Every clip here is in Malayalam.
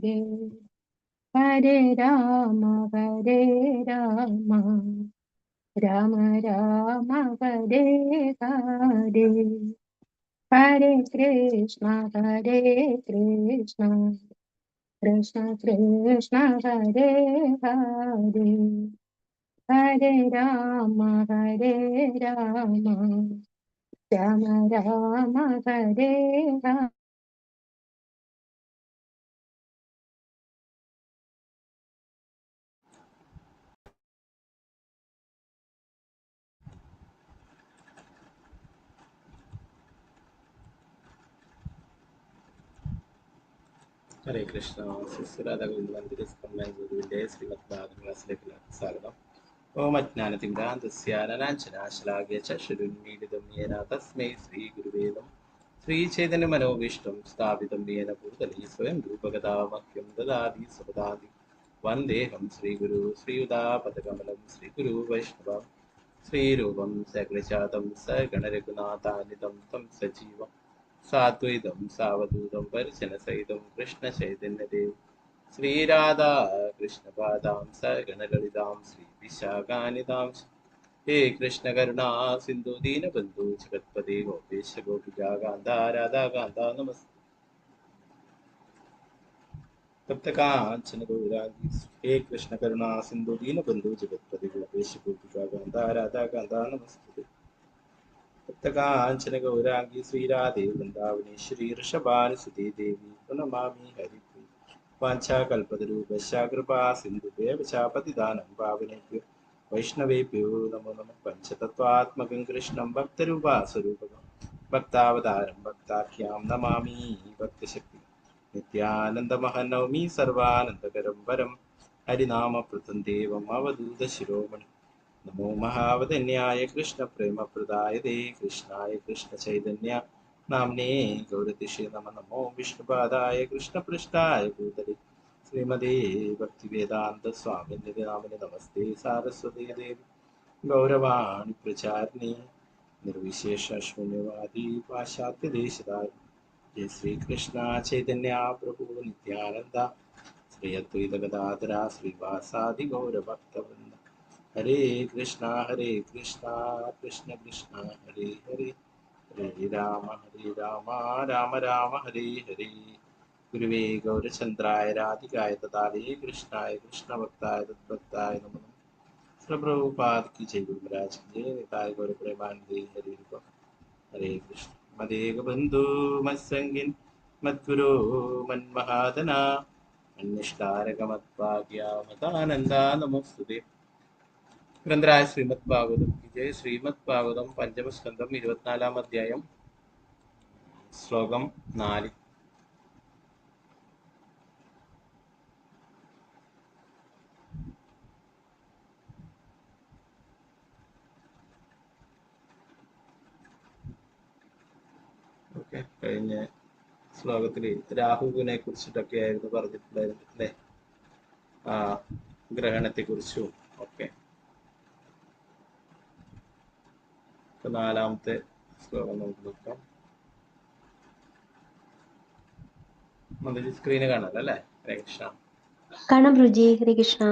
ഹരേ ഹരേ രാമ രാമ രാമ ഹരേ ഹരേ ഹരേ കൃഷ്ണ കൃഷ്ണ കൃഷ്ണ ഹരേ ഹരേ ഹരേ രാമ രാമ രാമ ഹരേ ഹരേ. ഹരേ കൃഷ്ണ. സുരാധ ഗോവിന്ദ മന്ദിര ഗുരുവിന്റെ ശ്രീമദ് ഭാഗവത ക്ലാസ്സിലേക്ക് സ്വാഗതം. ഓം അജ്ഞാനതിമിരാന്ധസ്യാനനാശനാശലാഘ്യ ചക്ഷുരുന്മീലിതം യേന തസ്മൈ ശ്രീ ഗുരുവേദം ശ്രീ ചൈതന്യ മനോഭീഷ്ടം സ്ഥാപിതം യേന ഭൂതലേ സ്വയം രൂപഗതാമഹ്യം ദദാതി സ്വപദാതി വന്ദേഹം ശ്രീഗുരു ശ്രീയുതാപദകമലം ശ്രീഗുരു വൈഷ്ണവം ശ്രീരൂപം സകലജാതം സഗണരഘുനാഥാനിതം തം സജീവം സാദ്വൈതം സാവധൂതം പരിജനസഹിതം കൃഷ്ണ ചൈതന്യദേവ് ശ്രീരാധാ കൃഷ്ണപാദാം സഗണലളിതാം ശ്രീ വിശാഖാനിതാം ഹേ കൃഷ്ണ കരുണാ സിന്ധു ദീനബന്ധു ജഗത്പതി ഗോപേശ ഗോപിക കാന്ത രാധാ കാന്ത നമസ്തേ. തപ്തകാഞ്ചന ഗൗരാംഗി ഹേ കൃഷ്ണ കരുണാ സിന്ധു ദീനബന്ധു ജഗത്പതി ഗോപേശ ഗോപിക കാന്ത രാധാ കാന്ത നമസ്തേ. തപ്തകാഞ്ചന ഗൗരാംഗി ശ്രീരാധേ വൃന്ദാവനേശ്വരി ഋഷഭാനുസുതേ ദേവി പ്രണമാമി ഹരിപ്രിയ വാഞ്ചാകൽപതരൂപശ്ച കൃപാ സിന്ധുഭ്യോ പതിതാനം പാവനേഭ്യോ വൈഷ്ണവേഭ്യോ നമോ നമഃ. പഞ്ചതത്വാത്മകം കൃഷ്ണം ഭക്തരൂപാസ്വരൂപകം ഭക്താവതാരം ഭക്താഖ്യാം നമാമി ഭക്തശക്തി നിത്യാനന്ദമഹം നൗമി സർവാനന്ദകരം വരം ഹരിനാമപ്രദം ദേവം അവധൂത ശിരോമണി. നമോ മഹാവദന്യായ കൃഷ്ണ പ്രേമപ്രദായതേ കൃഷ്ണായ കൃഷ്ണ ചൈതന്യ നാംനേ ഗൗരതിഷേ നമ. നമോ വിഷ്ണുപാദായ കൃഷ്ണപൃഷ്ഠായ ഭൂതലേ ശ്രീമതേ ഭക്തിവേദാന്ത സ്വാമിനിധി നാമിനി നമസ്തേ സാരസ്വതീ ദേവി ഗൗരവാണി പ്രചാരിണി നിർവിശേഷ ശൂന്യവാദി പാശ്ചാത്യദേശധാരി. ജയ ശ്രീകൃഷ്ണ ചൈതന്യ പ്രഭു നിത്യാനന്ദ ശ്രീ അദ്വൈത ഗദാധര ശ്രീവാസാദി ഗൗരഭക്തവൃന്ദ. ഹരേ കൃഷ്ണ കൃഷ്ണ കൃഷ്ണ ഹരേ ഹരേ ഹരേ രാമ രാമ രാമ ഹരേ ഹരേ. ഗുരുവേ ഗൗരചന്ദ്രായ രാധികായ തഥാലേ കൃഷ്ണായ കൃഷ്ണഭക്തായ തദ്ഭക്തായ നമഃ. പ്രഭുപാദ് की जय, गुरु महाराज की जय, निताय गौर प्रेमानंदे हरे रूप. हरे कृष्ण. मदेग बंधु मत्संगिन मद्गुरो मन्महादना अन्निष्कारक मद्भाग्या मतानंदा नमोस्तुते. ഗ്രന്ഥരായ ശ്രീമദ് ഭാഗവതം की जय. ശ്രീമദ് ഭാഗവതം പഞ്ചമസ്കന്ധം 24-ാം അധ്യായം ശ്ലോകം 4. ഓക്കെ, കഴിഞ്ഞ ശ്ലോകത്തിൽ രാഹുവിനെ കുറിച്ചിട്ടൊക്കെ ആയിരുന്നു പറഞ്ഞിട്ടുണ്ടായിരുന്നു അല്ലേ, ആ ഗ്രഹണത്തെ കുറിച്ചും ഒക്കെ. 4-ാമത്തെ ശ്ലോകം നമുക്ക് നോക്കാം. സ്ക്രീന് കാണാലോ അല്ലേ? ഹരേ കൃഷ്ണ. കാണാം പ്രഭുജി. ഹരേ കൃഷ്ണ.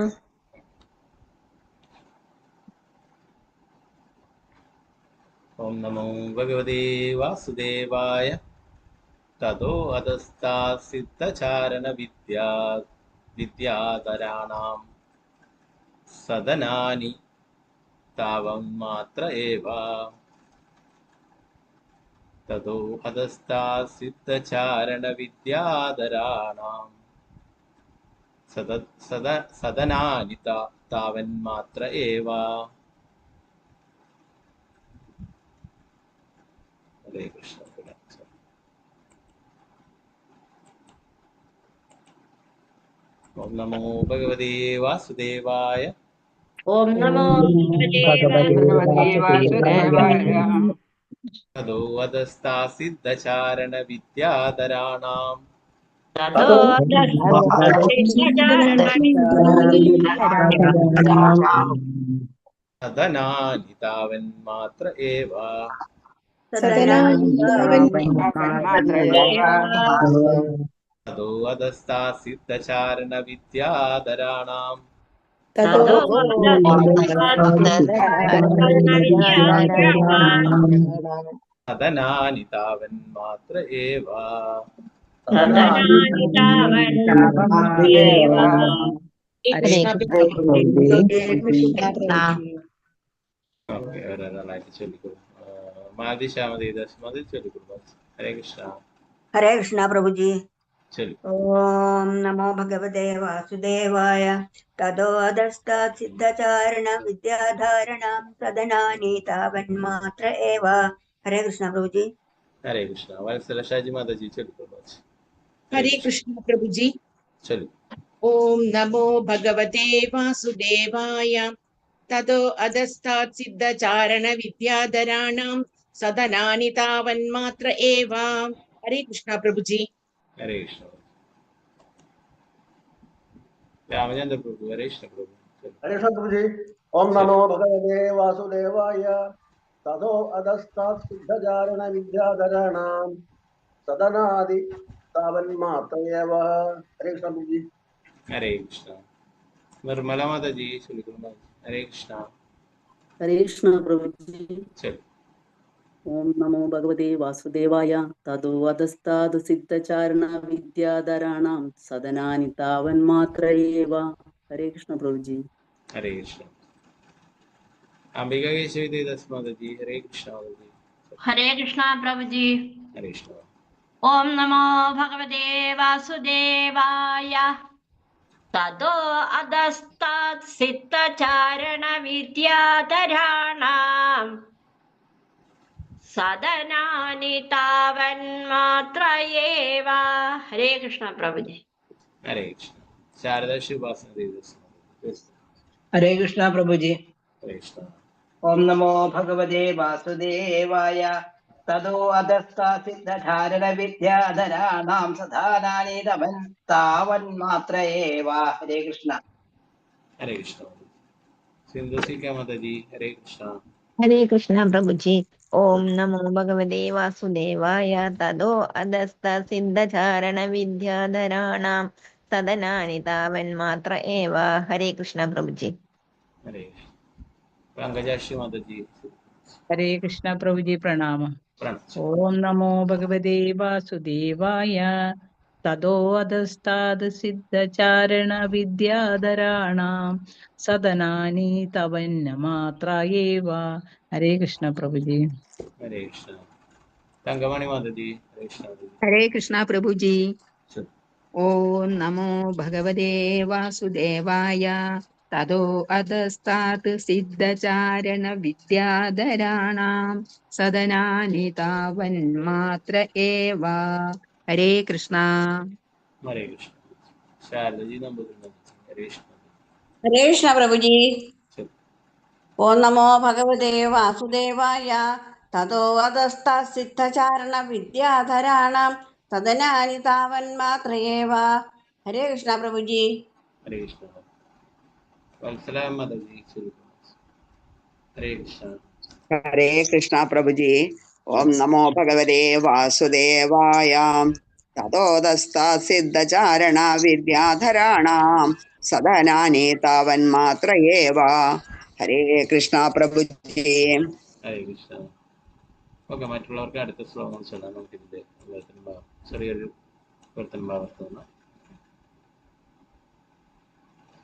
ഓം നമോ ഭഗവതേ വാസുദേവായ. തതോ അധസ്താസിദ്ധചാരണ വിദ്യാധരാണാം സദനാനി താവം മാത്ര ഏവ. തതോ അധസ്താസിദ്ധചാരണ വിദ്യാധരാണാം സദനാനി താവൻ മാത്ര ഏവ. ഹരേ കൃഷ്ണ. ഓം നമോ ഭഗവതേ വാസുദേവായ. ഓം നമോ ഭഗവതേ വാസുദേവായ. തതോ അധസ്താസിദ്ധചാരണ വിദ്യാധരാണാം സദനാനി താവൻ മാത്ര ഏവ. ततो अधस्ता सिद्धचारण विद्याधराणां ततो ततो सदनानि तावन्मात्र एव सदनानि तावन्नेव हरे हरे कृष्ण कृष्ण हरे कृष्ण प्रभु ഓക്കെ ഒരാളായിട്ട് ചൊല്ലിക്കൊള്ളു മാതിശാമതി ദശമതി ചൊല്ലിക്കൊള്ളു ഹരേ കൃഷ്ണ हरे कृष्णा प्रभु जी। ചൊല്ലു ओम नमो भगवते वासुदेवाय तदोदस्तात् सिद्धचारण विद्याधारणा सदनानि तावन्मात्र एव। हरे कृष्णा प्रभु जी। हरे कृष्ण वत्सल ഷാജി മാതാജി ചൊല്ലിക്കൊള്ളു हरे कृष्ण प्रभु जी। ചൊല്ലു ओम नमो भगवते वासुदेवाय ततो अधस्तात् सिद्धचारण विद्याधराणां सदनानि तावन्मात्र एव। हरे कृष्ण प्रभु जी। हरे कृष्ण രാമചന്ദ്ര പ്രഭു ഹരേ കൃഷ്ണ പ്രഭു ചൊല്ലു हरे कृष्ण प्रभु जी। ओम नमो भगवते वासुदेवाय ततो अधस्तात् सिद्धचारण विद्याधराणां सदनादि तावन्मात्र एव। हरे कृष्ण प्रभु जी। हरे कृष्ण നിർമ്മല മാതാജി ചൊല്ലിക്കൊള്ളു ഹരേ കൃഷ്ണ हरे कृष्ण प्रभु जी। ചൊല്ലു ओम नमो भगवते वासुदेवाय ततो अधस्तात् सिद्धचारण विद्याधराणां सदनानि तावन्मात्र एव। हरे कृष्ण प्रभु जी। हरे कृष्ण अंबिका केशवी देवदास माताजी हरे कृष्ण माताजी हरे कृष्ण प्रभु जी। हरे कृष्ण ओम नमो भगवते वासुदेवाय ततो अधस्तात् सिद्धचारण विद्याधराणां सदनानि तावन्मात्र एव। हरे कृष्ण प्रभु जी। हरे कृष्ण शारदा शिववासन देवदास माताजी हरे कृष्णा प्रभु जी। हरे कृष्ण ओम नमो भगवते वासुदेवाय ततो अधस्तात् सिद्धचारण विद्याधराणां सदानानि तावन्मात्र एव। हरे कृष्ण। हरे कृष्ण सिंधु सिका माताजी हरे कृष्ण हरे कृष्ण प्रभु जी। ओम नमो भगवते वासुदेवाय ततो अधस्थ सिद्धचारण विद्याधराणां सदनानि तावन्मात्र एव। हरे कृष्ण प्रभु जी। हरे कृष्ण पंकजाक्षी माताजी हरे कृष्ण प्रभु जी प्रणाम। प्रणव ओम नमो भगवते वासुदेवाय ततो अधस्ताद् सिद्धचारण विद्याधराणां सदनानि तवन्नमात्र एव। हरे कृष्ण प्रभु जी। हरे कृष्ण तंगमणि माताजी हरे कृष्ण माताजी हरे कृष्ण प्रभु जी चलो ओम नमो भगवते वासुदेवाय ततो अधस्तात् सिद्धचारण विद्याधराणां सदनानि तावन्मात्र एव हरे कृष्ण हरे कृष्ण शारदा जी नंबर हरे कृष्ण हरे कृष्णा प्रभु जी। चलो ओम नमो भगवते वासुदेवाय ततो अधस्तात् सिद्धचारण विद्याधराणां सदनानि तावन्मात्र एव। हरे कृष्णा प्रभु जी। हरे कृष्ण वत्सला माताजी चलो हरे कृष्ण हरे कृष्णा प्रभु जी। ओम नमो भगवते वासुदेवाय ततोदस्तात् सिद्धचारण विद्याधराणां सदनानि तावन्मात्र एव। हरे कृष्णा प्रभु जी। हरे कृष्ण ഓക്കെ മറ്റുള്ളവർക്ക് അടുത്ത ശ്ലോകം ചൊല്ലാൻ നമുക്കിതിൻ്റെ ചെറിയൊരു പ്രവർത്തനം ഭാവർത്തുന്നു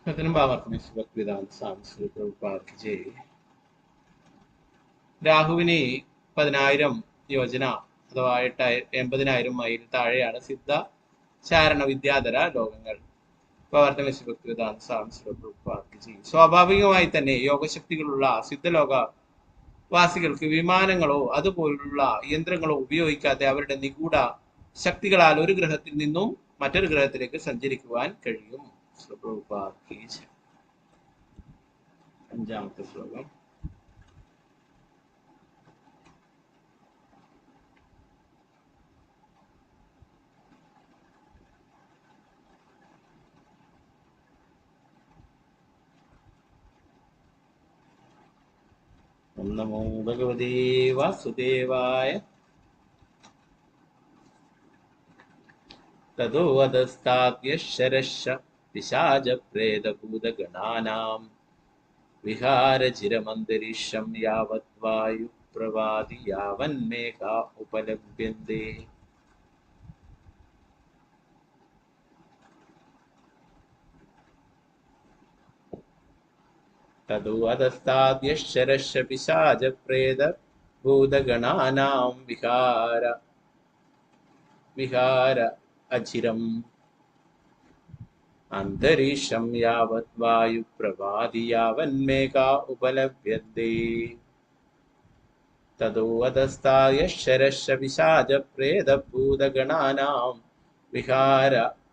പ്രവർത്തനം ഭാവർത്തനം ഭക്തിവേദാന്ത സ്വാമി ശ്രീ പ്രഭുപാദ് ജയ് രാഹുവിന് 10,000 യോജന അഥവാ 80,000 മൈൽ താഴെയാണ് സിദ്ധ ചാരണ വിദ്യാധര ലോകങ്ങൾ പ്രവർത്തന ഭക്തിവേദാന്ത സ്വാമി ശ്രീ പ്രഭുപാദ് ജയ് സ്വാഭാവികമായി തന്നെ യോഗശക്തികളുള്ള സിദ്ധലോക വാസികൾക്ക് വിമാനങ്ങളോ അതുപോലുള്ള യന്ത്രങ്ങളോ ഉപയോഗിക്കാതെ അവരുടെ നിഗൂഢ ശക്തികളാൽ ഒരു ഗ്രഹത്തിൽ നിന്നും മറ്റൊരു ഗ്രഹത്തിലേക്ക് സഞ്ചരിക്കുവാൻ കഴിയും. അഞ്ചാമത്തെ ശ്ലോകം. ഓം നമോ ഭഗവതേ വാസുദേവായ ततो अधस्ताद्यशरश्च पिशाचप्रेतभूतगणानां विहारचिरमन्तरिक्षं यावद्वायुप्रवादि यावन्मेघा उपलभ्यन्ते। ततो अधस्ताद्यशरश्च पिशाचप्रेतभूतगणानां विहार अचिरम् अन्तरिक्षं यावद्वायुप्रवादि यावन्मेघा उपलभ्यन्ते। ततो अधस्ताद्यशरश्च पिशाचप्रेतभूतगणानां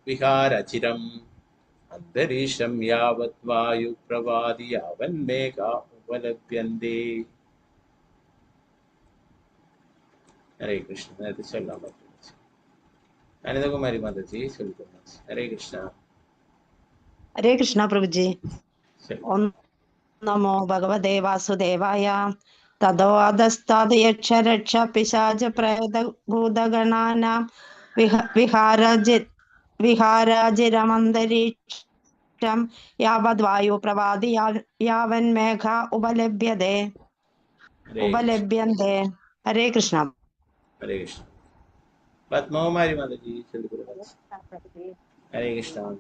विहारचिरम् अन्तरिक्षं यावद्वायुप्रवादि यावन्मेघा उपलभ्यन्ते। हरे कृष्ण। നേരത്തെ ചൊല്ലാൻ പറ്റും. അനിതകുമാരി മാതാജി ചൊല്ലുന്നു. ഹരേ കൃഷ്ണ. ഹരേ കൃഷ്ണ പ്രഭുജി. ഓം നമോ ഭഗവതേ വാസുദേവായ. തതോ അധസ്താദയക്ഷരക്ഷ പിശാച പ്രേത ഭൂതഗണാനാം വിഹാരാജിരമന്തരീക്ഷം യാവദ്വായു പ്രവാദി യാവന്മേഘ ഉപലഭ്യന്തെ. ഹരേ കൃഷ്ണ. ഹരേ കൃഷ്ണ. പത്മകുമാരി മാതാജി ചൊല്ലുന്നു. ഹരേ കൃഷ്ണ.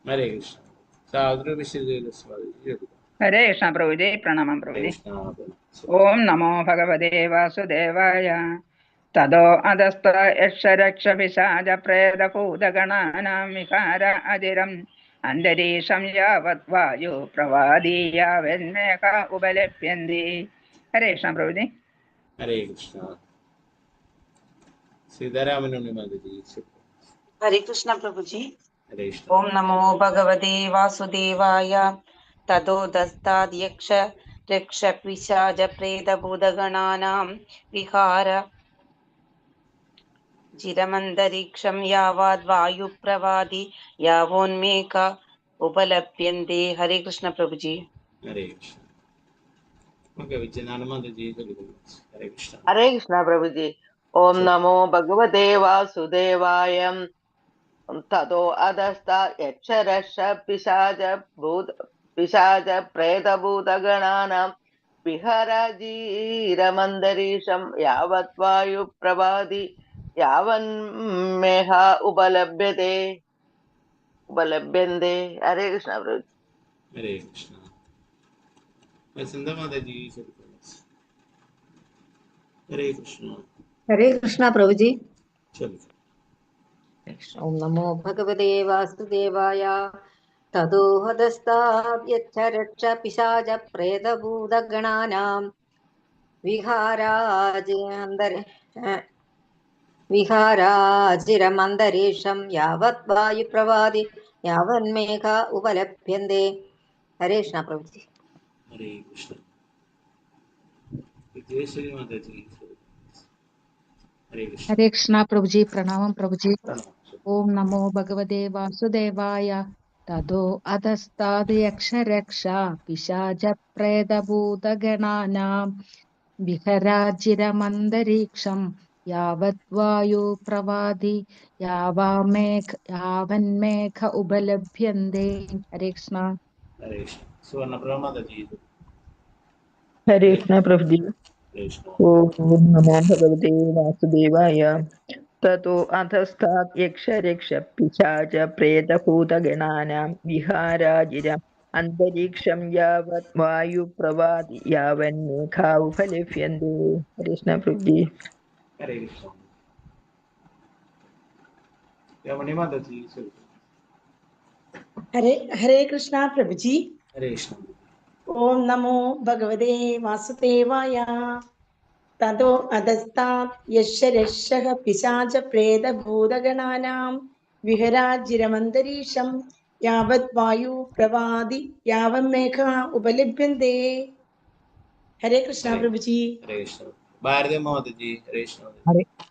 ഹരേ കൃഷ്ണ. സാധു വിശുദ്ധ. ഹരേ കൃഷ്ണ പ്രഭുജി. പ്രണാമം പ്രഭുജി. ഓം നമോ ഭഗവതേ വാസുദേവായ. തതോ അധസ്ത യക്ഷരക്ഷ പിശാച പ്രേതഭൂതഗണാനാം വിഹാര അജിരം അന്തരീക്ഷം യാവത് വായു പ്രവാദി യാവന്മേഘ ഉപലഭ്യന്തി. ഹരേ കൃഷ്ണ പ്രഭുജി. ഹരേ കൃഷ്ണ. സീതാരാമനുണ്ണി മാതാജി. ഹരേ കൃഷ്ണ പ്രഭുജി. ഹരേ കൃഷ്ണ. ഓം നമോ ഭഗവതേ വാസുദേവായ. തതോദസ്താദ്യക്ഷ രക്ഷ പിശാച പ്രേതഭൂതഗണാനാം വിഹാര ചിരമന്തരീക്ഷം യാവാദ് വായുപ്രവാദി യാവോന്മേഘ ഉപലഭ്യന്തെ. ഹരേ കൃഷ്ണ പ്രഭുജി. ഹരേ കൃഷ്ണ. ഹരേ കൃഷ്ണ. ഹരേ കൃഷ്ണ പ്രഭുജി. ഓം നമോ ഭഗവതേ വാസുദേവായ. തതോ അധസ്താദ്യക്ഷരക്ഷ പിശാച പ്രേതഭൂതഗണാനാം വിഹരജീരമന്തരീക്ഷം യാവത് വായുപ്രവാദി യാവന്മേഘ ഉപലഭ്യന്തെ. ഹരേ കൃഷ്ണ പ്രഭു. ഹരേ കൃഷ്ണ. മാതാജി. ഹരേ കൃഷ്ണ. ഹരേ കൃഷ്ണ പ്രഭുജി. ചൊല്ലു. ഓം നമോ ഭഗവതേ വാസുദേവായ. തതോ ഹതസ്താദ്യക്ഷരക്ഷ പിശാച പ്രേതഭൂതഗണാനാം വിഹാരാജിരമന്തരീക്ഷം യാവത് വായുപ്രവാദി യാവന്മേഘ ഉപലഭ്യന്തെ. ഹരേ കൃഷ്ണ പ്രഭുജി. ഹരേ കൃഷ്ണ. വിദ്വേശ്വരി മാതാജി. ഹരേ കൃഷ്ണ. ഹരേ കൃഷ്ണ പ്രഭുജി. പ്രണാമം പ്രഭുജി. ഓം നമോ ഭഗവതേ വാസുദേവായ. തതോ അധസ്താദ് യക്ഷരക്ഷ പിശാച പ്രേതഭൂതഗണാനാം വിഹരാജിരമന്തരീക്ഷം യാവത് വായു പ്രവാദി യാവന്മേഘ ഉപലഭ്യന്തെ. ഹരേ കൃഷ്ണ. ഹരേ കൃഷ്ണ. സുവർണപ്രഭ മാതാജി. ഹരേ കൃഷ്ണ പ്രഭുജി. ഓം നമോ ഭഗവതേ വാസുദേവായ. തതോ അധസ്താത് യക്ഷരക്ഷ പിശാച പ്രേതഭൂതഗണാനാം വിഹാരാജിരം അന്തരീക്ഷം യാവത് വായുപ്രവാദി യാവന്മേഘാ ഉപലഭ്യന്തെ. ഹരേ കൃഷ്ണ പ്രഭുജി. ഹരേ കൃഷ്ണ. രമണി മാതാജി. ഹരേ കൃഷ്ണ പ്രഭുജി. ഹരേ കൃഷ്ണ. ഓം നമോ ഭഗവതേ വാസുദേവായ. തതോ അധസ്താത് യക്ഷരക്ഷഃ പിശാച പ്രേതഭൂതഗണാനാം വിഹരാജിരമന്തരീക്ഷം യാവത് വായു പ്രവാദി യാവന്മേഘ ഉപലഭ്യന്തെ. ഹരേ കൃഷ്ണ പ്രഭുജി. ഹരേ കൃഷ്ണ. ഭാരതി മാതാജി, ഹരേ കൃഷ്ണ.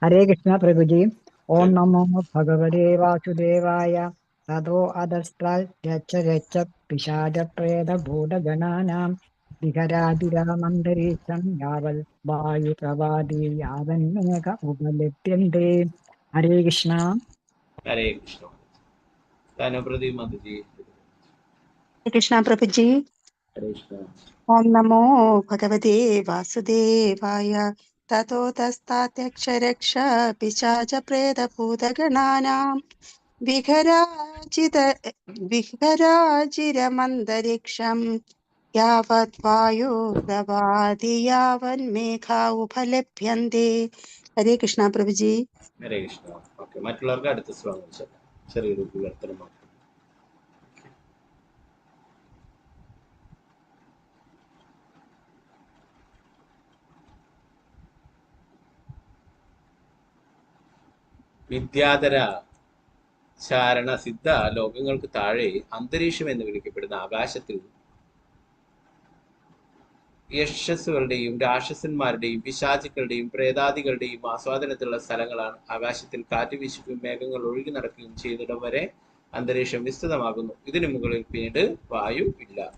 हरे कृष्ण प्रभु जी। ओम नमो भगवते वासुदेवाय। ततो अधस्ताच्च पिशाच प्रेत भूत गणानां विहरादिरामन्तरीक्षं यावत् वायु प्रवादी यावन्मेघ उपलिप्यन्ते। हरे कृष्ण। हरे कृष्ण। तानुप्रति माताजी, कृष्ण प्रभु जी। हरे कृष्ण। ओम नमो भगवते वासुदेवाय। ततोऽधस्तात्यक्षरक्ष पिशाच प्रेतभूतगणानां विहराचिरमन्तरिक्षं यावत् वायु प्रवादि यावन्मेघा उपलभ्यन्ते। हरे कृष्ण प्रभु जी। ഹരേ കൃഷ്ണ. ഓക്കെ, മറ്റുള്ളവർക്ക് അടുത്ത ശ്ലോകം ചെറിയൊരു വിവർത്തനം മാത്രം. വിദ്യാധര ചാരണ സിദ്ധ ലോകങ്ങൾക്ക് താഴെ അന്തരീക്ഷം എന്ന് വിളിക്കപ്പെടുന്ന ആകാശത്തിൽ യക്ഷസ്സുകളുടെയും രാക്ഷസന്മാരുടെയും പിശാചുക്കളുടെയും പ്രേതാദികളുടെയും ആസ്വാദനത്തിലുള്ള സ്ഥലങ്ങളാണ്. ആകാശത്തിൽ കാറ്റ് വീശുകയും മേഘങ്ങൾ ഒഴുകി നടക്കുകയും ചെയ്യുന്നിടം വരെ അന്തരീക്ഷം വിസ്തൃതമാകുന്നു. ഇതിനു മുകളിൽ പിന്നീട് വായു ഇല്ല.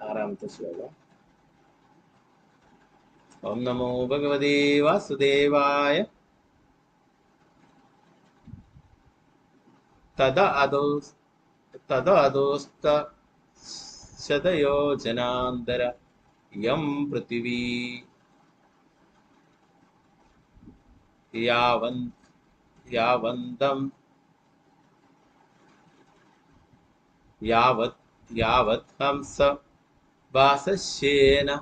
ആറാമത്തെ ശ്ലോകം. ഓം നമോ ഭഗവതേ വാസുദേവായ. തദ അധോസ്ത ശതയോജനാന്തര യം പൃഥിവീ യാവത് ഹംസ ഭാസശ്യേന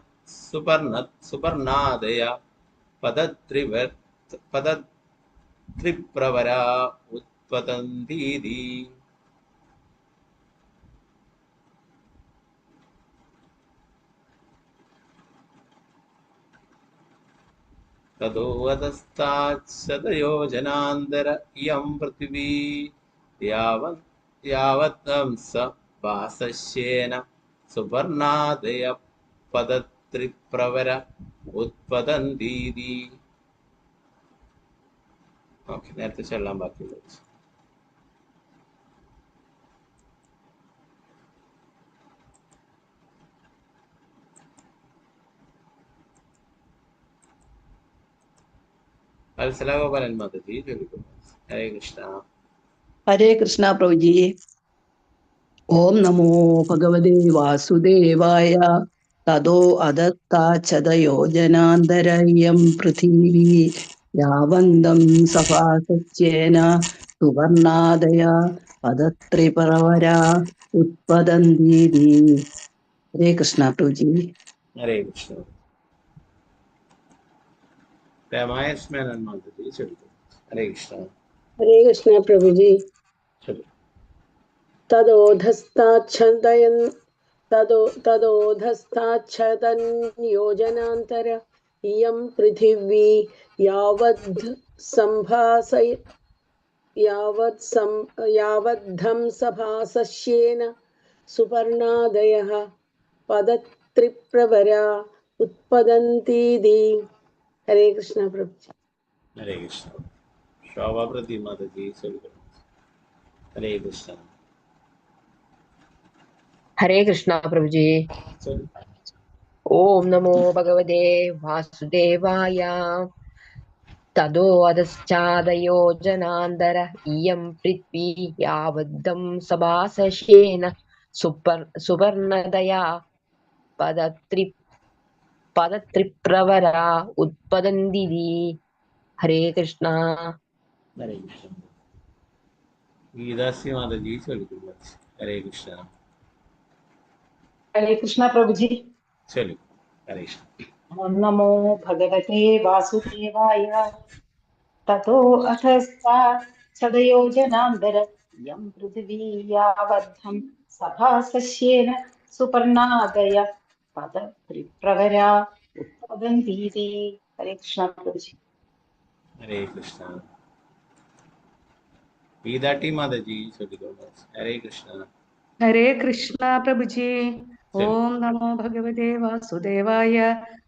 സുപർണാദയ പദത്രിപ്രവരാ ഉത്പതന്തി. തദോ അധസ്താച്ഛതയോജനാന്തര ഇയം പൃഥിവീ യാവത് ഹംസ ഭാസശ്യേന സുപർണാദയ പദത്രിപ്രവര ഉത്പതന്തി. ഓക്കെ, നേരത്തെ ചെല്ലാൻ ബാക്കിയുള്ളത്. വത്സലഗോപാലൻ മാതാജി ചോദിക്കുന്നു. ഹരേ കൃഷ്ണ. हरे कृष्णा प्रभु जी। ओम नमो भगवते वासुदेवाय। ततो अधस्ताच्छदयोजनान्तरयं पृथिवी यावन्तं सभासस्येन सुवर्णादय पदत्रिप्रवरा उत्पतन्तीति। हरे कृष्णा प्रभु जी। हरे कृष्ण. रामायण माताजी चलिए. हरे कृष्ण. हरे कृष्ण प्रभु जी। तदोधस्ताच्छदयोजनान्तर इयं पृथिवी यावद्धं सभासस्येन सुपर्णादयः पदत्रिप्रवरा उत्पतन्तीति। हरे कृष्ण प्रभु जी। हरे कृष्ण. शोभा प्रति माताजी चलिए. हरे कृष्ण. हरे कृष्ण प्रभु जी। ओम नमो भगवते वासुदेवाय। ततो अधश्चादयोजनान्तर इयं पृथ्वी यावद्धं सभासस्येन सुपर्णदया पदत्रिप्रवरा उत्पतन्ति। हरे कृष्ण. हरे कृष्ण. गीतासी माताजी चलिए. हरे कृष्ण. हरे कृष्ण प्रभु जी। चलिए. हरे कृष्ण. ओम नमो भगवते वासुदेवाय। ततो अधस्ताच्छदयोजनान्तर इयं पृथिवी यावद्धं सभासस्येन सुपर्णादय पदत्रिप्रवरा उत्पतन्तीति। हरे कृष्ण प्रभु जी। हरे कृष्ण. गीताटी माताजी चलिए. हरे कृष्ण. हरे कृष्ण प्रभु जी। ഓം നമോ ഭഗവതേ വാസുദേവായ.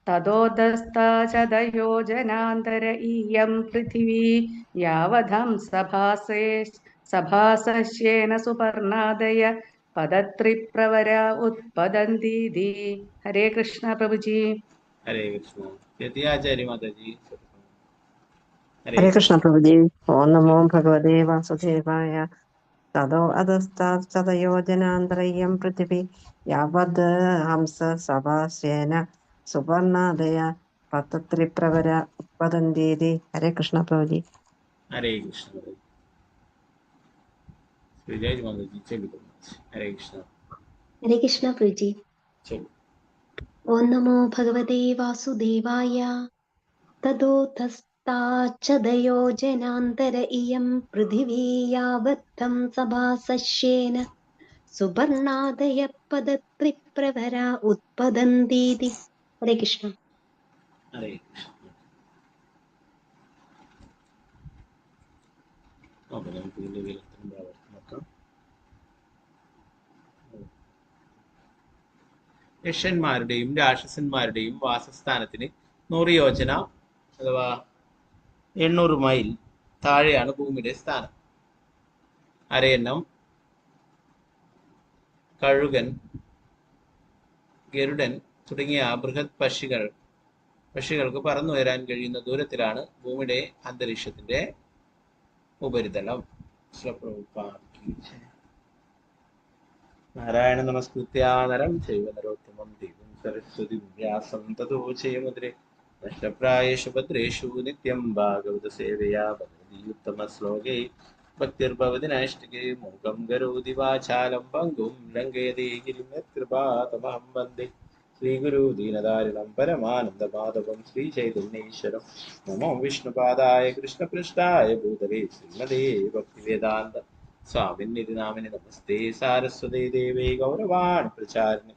തതോദസ്താചതയോജനാന്തര ഇയം പൃഥിവീ യാവധം സഭാസസ്യേന സുപർണാദയ പദത്രിപ്രവര ഉത്പതന്തി. ഹരേ കൃഷ്ണ പ്രഭുജി. ഹരേ കൃഷ്ണ. യതിയാചാര്യ മാതാജി. ഹരേ കൃഷ്ണ പ്രഭുജി. ഓം നമോ ഭഗവതേ വാസുദേവായ. തതോ അധസ്താചതയോജനാന്തരയ്യം പൃഥിവി യാവത് ഹംസ സഭാസ്യേന സുപർണാദയ പതത്രിപ്രവര ഉത്പതന്തി. ഹരേ കൃഷ്ണ പ്രഭുജി. ഹരേ കൃഷ്ണ. ശ്രീജയ മാതാജി ചൊല്ലിക്കോ. ഹരേ കൃഷ്ണ. ഹരേ കൃഷ്ണ പ്രഭുജി. ഓം നമോ ഭഗവതേ വാസുദേവായ. തതോതസ്താചതയോജനാന്തര ഇയം പൃഥിവീ യാവദ്ധം സഭാസസ്യേന സുപർണാദയ പദത്രിപ്രവര ഉത്പതന്തി. ഹരേ കൃഷ്ണ. ഹരേ കൃഷ്ണ. നമുക്ക് ഇതിന്റെ വിലത്തിന് നോക്കാം. യക്ഷന്മാരുടെയും രാക്ഷസന്മാരുടെയും വാസസ്ഥാനത്തിന് 100 യോജന അഥവാ 800 മൈൽ താഴെയാണ് ഭൂമിയുടെ സ്ഥാനം. അരയന്നം, കഴുകൻ, ഗരുഡൻ തുടങ്ങിയ ബൃഹത് പക്ഷികൾക്ക് പറന്നുയരാൻ കഴിയുന്ന ദൂരത്തിലാണ് ഭൂമിയുടെ അന്തരീക്ഷത്തിന്റെ ഉപരിതലം. നാരായണ നമസ്കൃത്യ നരം ചൈവ നരോത്തമം ദേവം സരസ്വതി വ്യാസം തതോ ജയമുദ്രേ നഷ്ടപ്രായേഷു ഭദ്രേഷു നിത്യം ഭാഗവത സേവയാ ഭഗവതി ഉത്തമ ശ്ലോകേ ഭക്തിർഭവതി നൈഷ്ഠികേ മൂകം കരോതി വാചാലം പങ്കും ലംഘയതേ ഗിരിം യത്കൃപാതമഹം വന്ദേ ശ്രീഗുരു ദീനദാരിണം പരമാനന്ദമാധവം ശ്രീചൈതന്യേശ്വരം. നമോ വിഷ്ണുപാദായ കൃഷ്ണപൃഷ്ഠായ ഭൂതലേ ശ്രീമതേ ഭക്തിവേദാന്ത സ്വാമിനിധി നാമിനി നമസ്തേ സാരസ്വതേ ദേവേ ഗൗരവാണി പ്രചാരിണി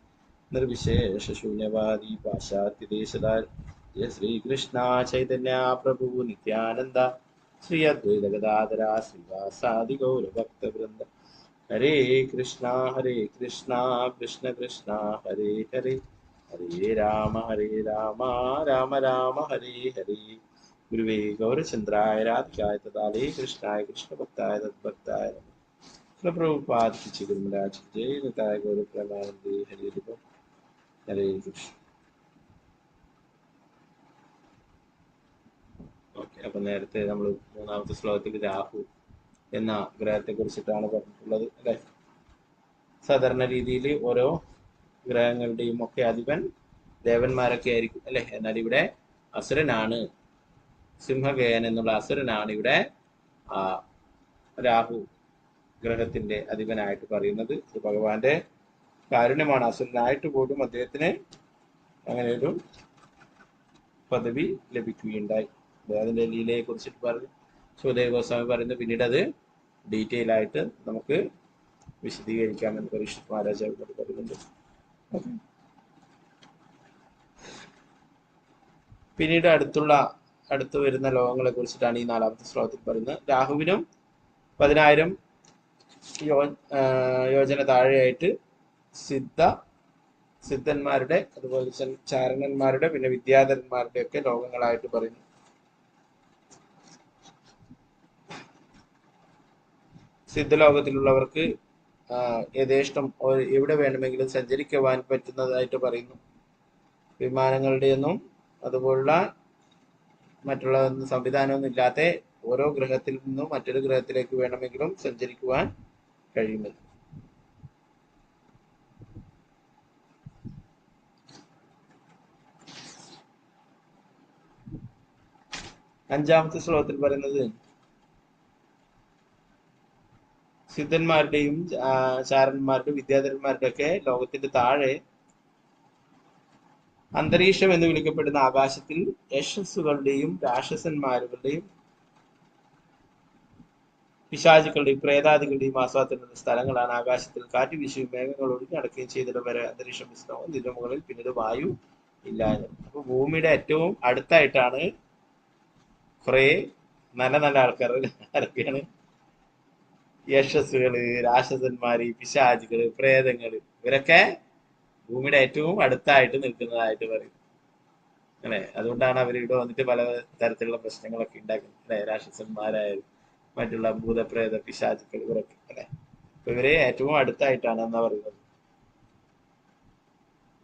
നിർവിശേഷ ശൂന്യവാദി പാശ്ചാത്യദേശധാരി ജയ ശ്രീകൃഷ്ണ ചൈതന്യ പ്രഭു നിത്യാനന്ദ ശ്രീ അദ്വൈത ഗദാധര ശ്രീവാസാദി ഗൗരഭക്തവൃന്ദ. ഹരേ കൃഷ്ണ കൃഷ്ണ കൃഷ്ണ ഹരേ ഹരേ ഹരേ രാമ രാമ രാമ ഹരേ ഹരേ. ഗുരുവേ ഗൗരചന്ദ്രായ രാധികായ തദാലേ കൃഷ്ണായ കൃഷ്ണഭക്തായ തദ്ഭക്തായ പ്രഭുപാദ കി ഗുരുമരാജ് ജയ നിതായ ഗൗര പ്രേമാനന്ദേ ഹരേ ഹരേ കൃഷ്ണ. ഓക്കെ, അപ്പൊ നേരത്തെ നമ്മൾ 3ാമത്തെ ശ്ലോകത്തിൽ രാഹു എന്ന ഗ്രഹത്തെ കുറിച്ചിട്ടാണ് പറഞ്ഞിട്ടുള്ളത് അല്ലെ. സാധാരണ രീതിയിൽ ഓരോ ഗ്രഹങ്ങളുടെയും ഒക്കെ അധിപൻ ദേവന്മാരൊക്കെ ആയിരിക്കും അല്ലെ. എന്നാൽ ഇവിടെ അസുരനാണ്, സിംഹഗേയൻ എന്നുള്ള അസുരനാണ് ഇവിടെ രാഹു ഗ്രഹത്തിന്റെ അധിപനായിട്ട് പറയുന്നത്. ഇത് ഭഗവാന്റെ കാരുണ്യമാണ്. അസുരനായിട്ട് പോലും അദ്ദേഹത്തിന് അങ്ങനെ ഒരു പദവി ലഭിക്കുകയുണ്ടായി. അതിന്റെ ലീലയെ കുറിച്ചിട്ട് പറഞ്ഞു സുദേവ ഗോസ്വാമി പറയുന്നു. പിന്നീട് അത് ഡീറ്റെയിൽ ആയിട്ട് നമുക്ക് വിശദീകരിക്കാമെന്ന് പരീക്ഷിത് മഹാരാജാവ് പറയുന്നുണ്ട്. പിന്നീട് അടുത്തു വരുന്ന ലോകങ്ങളെ കുറിച്ചിട്ടാണ് ഈ 4ാമത്തെ ശ്ലോകത്തിൽ പറയുന്നത്. രാഹുവിനും 10,000 യോജന താഴെയായിട്ട് സിദ്ധന്മാരുടെ അതുപോലെ ചാരണന്മാരുടെ പിന്നെ വിദ്യാധരന്മാരുടെ ഒക്കെ ലോകങ്ങളായിട്ട് പറയുന്നു. സിദ്ധലോകത്തിലുള്ളവർക്ക് യഥേഷ്ടം എവിടെ വേണമെങ്കിലും സഞ്ചരിക്കുവാൻ പറ്റുന്നതായിട്ട് പറയുന്നു. വിമാനങ്ങളുടെയൊന്നും അതുപോലുള്ള മറ്റുള്ള സംവിധാനമൊന്നും ഇല്ലാത്ത ഓരോ ഗ്രഹത്തിൽ നിന്നും മറ്റൊരു ഗ്രഹത്തിലേക്ക് വേണമെങ്കിലും സഞ്ചരിക്കുവാൻ കഴിയുമെന്ന്. അഞ്ചാമത്തെ ശ്ലോകത്തിൽ പറയുന്നത് സിദ്ധന്മാരുടെയും ചാരന്മാരുടെയും വിദ്യാധരന്മാരുടെ ഒക്കെ ലോകത്തിന്റെ താഴെ അന്തരീക്ഷം എന്ന് വിളിക്കപ്പെടുന്ന ആകാശത്തിൽ യശസ്സുകളുടെയും രാക്ഷസന്മാരുടെയും പിശാചുക്കളുടെയും പ്രേതാദികളുടെയും ആസ്വാദന സ്ഥലങ്ങളാണ്. ആകാശത്തിൽ കാറ്റ് വീശുകയും മേഘങ്ങൾ ഒഴിഞ്ഞു നടക്കുകയും ചെയ്തിട്ട് വരെ അന്തരീക്ഷം വിശ്രമം ഇതിന്റെ മുകളിൽ പിന്നീട് വായു ഇല്ലാതെ. അപ്പൊ ഭൂമിയുടെ ഏറ്റവും അടുത്തായിട്ടാണ് കുറെ നല്ല ആൾക്കാർ ആരൊക്കെയാണ്? യശസ്സുകള്, രാക്ഷസന്മാര്, പിശാചുകള്, പ്രേതങ്ങള്, ഇവരൊക്കെ ഭൂമിയുടെ ഏറ്റവും അടുത്തായിട്ട് നിൽക്കുന്നതായിട്ട് പറയും അല്ലെ. അതുകൊണ്ടാണ് അവർ ഇവിടെ വന്നിട്ട് പല തരത്തിലുള്ള പ്രശ്നങ്ങളൊക്കെ ഉണ്ടാക്കുന്നത് അല്ലെ. രാക്ഷസന്മാരായാലും മറ്റുള്ള ഭൂതപ്രേത പിശാചുക്കൾ ഇവരൊക്കെ അല്ലെ. അപ്പൊ ഇവരെ ഏറ്റവും അടുത്തായിട്ടാണ് എന്നാ പറയുന്നത്.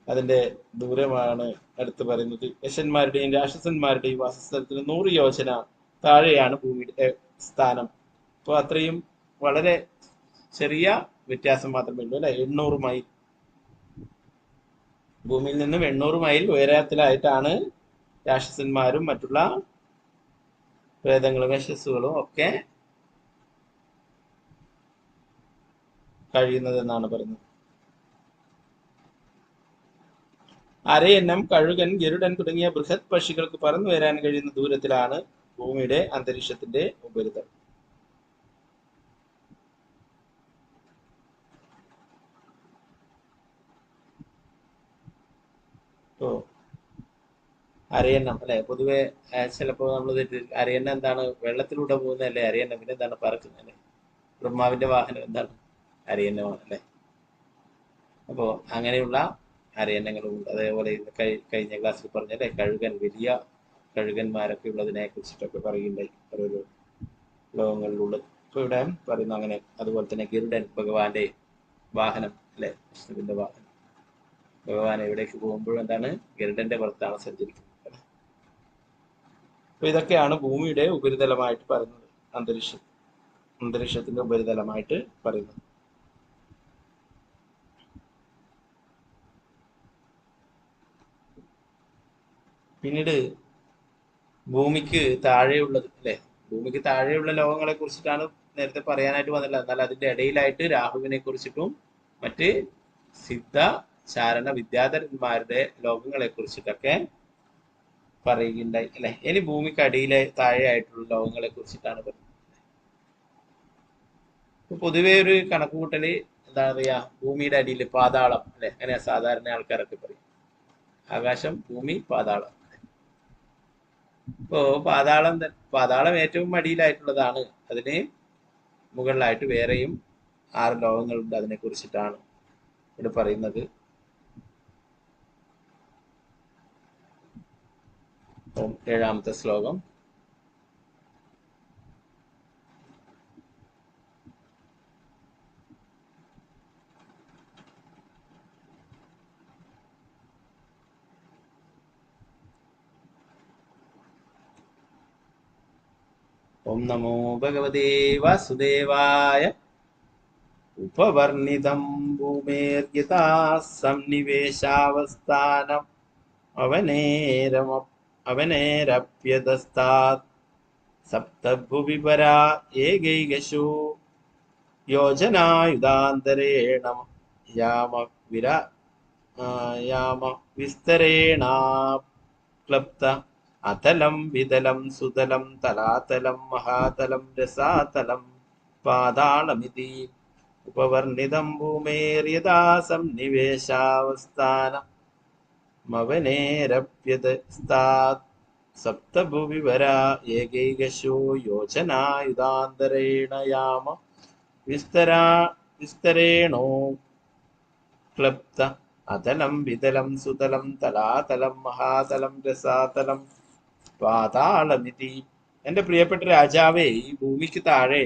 അതിന്റെ ദൂരമാണ് അടുത്ത് പറയുന്നത്. യശന്മാരുടെയും രാക്ഷസന്മാരുടെയും വാസസ്ഥലത്തിന് 100 യോജന താഴെയാണ് ഭൂമിയുടെ സ്ഥാനം. അപ്പൊ അത്രയും വളരെ ചെറിയ വ്യത്യാസം മാത്രമേ ഉള്ളൂ അല്ലെ. 800 മൈൽ ഭൂമിയിൽ നിന്നും 800 മൈൽ ഉയരത്തിലായിട്ടാണ് രാക്ഷസന്മാരും മറ്റുള്ള പ്രേതങ്ങളും യശസ്സുകളും ഒക്കെ കഴിയുന്നത് എന്നാണ് പറയുന്നത്. അരയന്നം, കഴുകൻ, ഗരുഡൻ തുടങ്ങിയ ബൃഹത് പക്ഷികൾക്ക് പറന്നു വരാൻ കഴിയുന്ന ദൂരത്തിലാണ് ഭൂമിയുടെ അന്തരീക്ഷത്തിന്റെ ഉപരിതലം. ഓ അരയന്നം അല്ലെ. പൊതുവെ ചിലപ്പോ നമ്മൾ അരയന്നം എന്താണ്, വെള്ളത്തിലൂടെ പോകുന്നതല്ലേ അരയന്നം, പിന്നെ എന്താണ് പറക്കുന്നത് അല്ലെ. ബ്രഹ്മാവിന്റെ വാഹനം എന്താണ്, അരയന്നമാണ് അല്ലെ. അപ്പോ അങ്ങനെയുള്ള അരയന്നങ്ങളുമുണ്ട്. അതേപോലെ കഴിഞ്ഞ ക്ലാസ്സിൽ പറഞ്ഞല്ലേ കഴുകൻ, വലിയ കഴുകന്മാരൊക്കെ ഉള്ളതിനെ കുറിച്ചിട്ടൊക്കെ പറയുന്നുണ്ടായി ഓരോരോ ലോകങ്ങളിലുള്ളത്. ഇപ്പൊ ഇവിടെ പറയുന്നു അങ്ങനെ. അതുപോലെ തന്നെ ഗരുഡൻ ഭഗവാന്റെ വാഹനം അല്ലെ, വിഷ്ണുവിന്റെ വാഹനം. ഭഗവാൻ എവിടേക്ക് പോകുമ്പോഴും എന്താണ്, ഗരുഡന്റെ പുറത്താണ് സഞ്ചരിക്കുന്നത്. അപ്പൊ ഇതൊക്കെയാണ് ഭൂമിയുടെ ഉപരിതലമായിട്ട് പറയുന്നത്, അന്തരീക്ഷത്തിന്റെ ഉപരിതലമായിട്ട് പറയുന്നത്. പിന്നീട് ഭൂമിക്ക് താഴെയുള്ളത് അല്ലെ, ഭൂമിക്ക് താഴെയുള്ള ലോകങ്ങളെ കുറിച്ചിട്ടാണ് നേരത്തെ പറയാനായിട്ട് വന്നില്ല. എന്നാൽ അതിന്റെ ഇടയിലായിട്ട് രാഹുവിനെ കുറിച്ചിട്ടും മറ്റ് സിദ്ധ ചാരണ വിദ്യാധരന്മാരുടെ ലോകങ്ങളെ കുറിച്ചിട്ടൊക്കെ പറയുകയുണ്ടായി അല്ലെ. ഇനി ഭൂമിക്ക് അടിയിലെ താഴെയായിട്ടുള്ള ലോകങ്ങളെ കുറിച്ചിട്ടാണ് പറയുന്നത്. പൊതുവെ ഒരു കണക്കുകൂട്ടല് എന്താ പറയാ, ഭൂമിയുടെ അടിയിൽ പാതാളം അല്ലെ, അങ്ങനെ സാധാരണ ആൾക്കാരൊക്കെ പറയും. ആകാശം, ഭൂമി, പാതാളം. ഇപ്പോ പാതാളം ഏറ്റവും അടിയിലായിട്ടുള്ളതാണ്. അതിന് മുകളിലായിട്ട് വേറെയും 6 ലോകങ്ങളുണ്ട്. അതിനെ കുറിച്ചിട്ടാണ് ഇവിടെ പറയുന്നത്. ഏഴാമത്തെ ശ്ലോകം. ഓം നമോ ഭഗവതേ വാസുദേവായ. ഉപവർണിതം ഭൂമേർയഥാ സന്നിവേശാവസ്ഥാനം അവനേരപ്യതസ്താത് സപ്തഭുവിപരാ ഏകൈകശോ യോജനായുധാന്തരേണ യാമ വിസ്തരേണാപ്ലപ്ത അതലം വിതലം സുതലം തലാതലം മഹാതലം രസാതലം പാതാളമിതി. ഉപവർണിതം ഭൂമേർയഥാ സന്നിവേശാവസ്ഥാനം അവനേരപ്യതസ്താത് സപ്തഭുവിവരാ ഏകൈകശോ യോജനായുധാന്തരേണ യാമ വിസ്തരേണോ ക്ലപ്ത അതലം വിതലം സുതലം തലാതലം മഹാതലം രസാതലം പാതാളമിതി. എന്റെ പ്രിയപ്പെട്ട രാജാവേ, ഈ ഭൂമിക്ക് താഴെ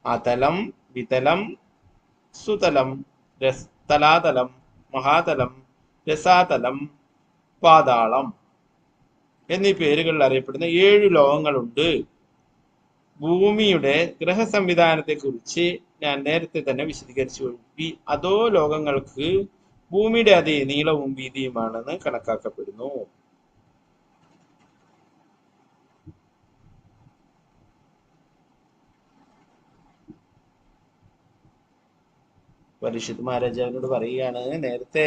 അതലം, വിതലം, സുതലം, തലാതലം, മഹാതലം, രസാതലം, പാതാളം എന്നീ പേരുകളിൽ അറിയപ്പെടുന്ന 7 ലോകങ്ങളുണ്ട്. ഭൂമിയുടെ ഗ്രഹ സംവിധാനത്തെ കുറിച്ച് ഞാൻ നേരത്തെ തന്നെ വിശദീകരിച്ചു. ഈ അതോ ലോകങ്ങൾക്ക് ഭൂമിയുടെ അതേ നീളവും വീതിയുമാണെന്ന് കണക്കാക്കപ്പെടുന്നു. പരീക്ഷിത് മഹാരാജാവിനോട് പറയുകയാണ്, നേരത്തെ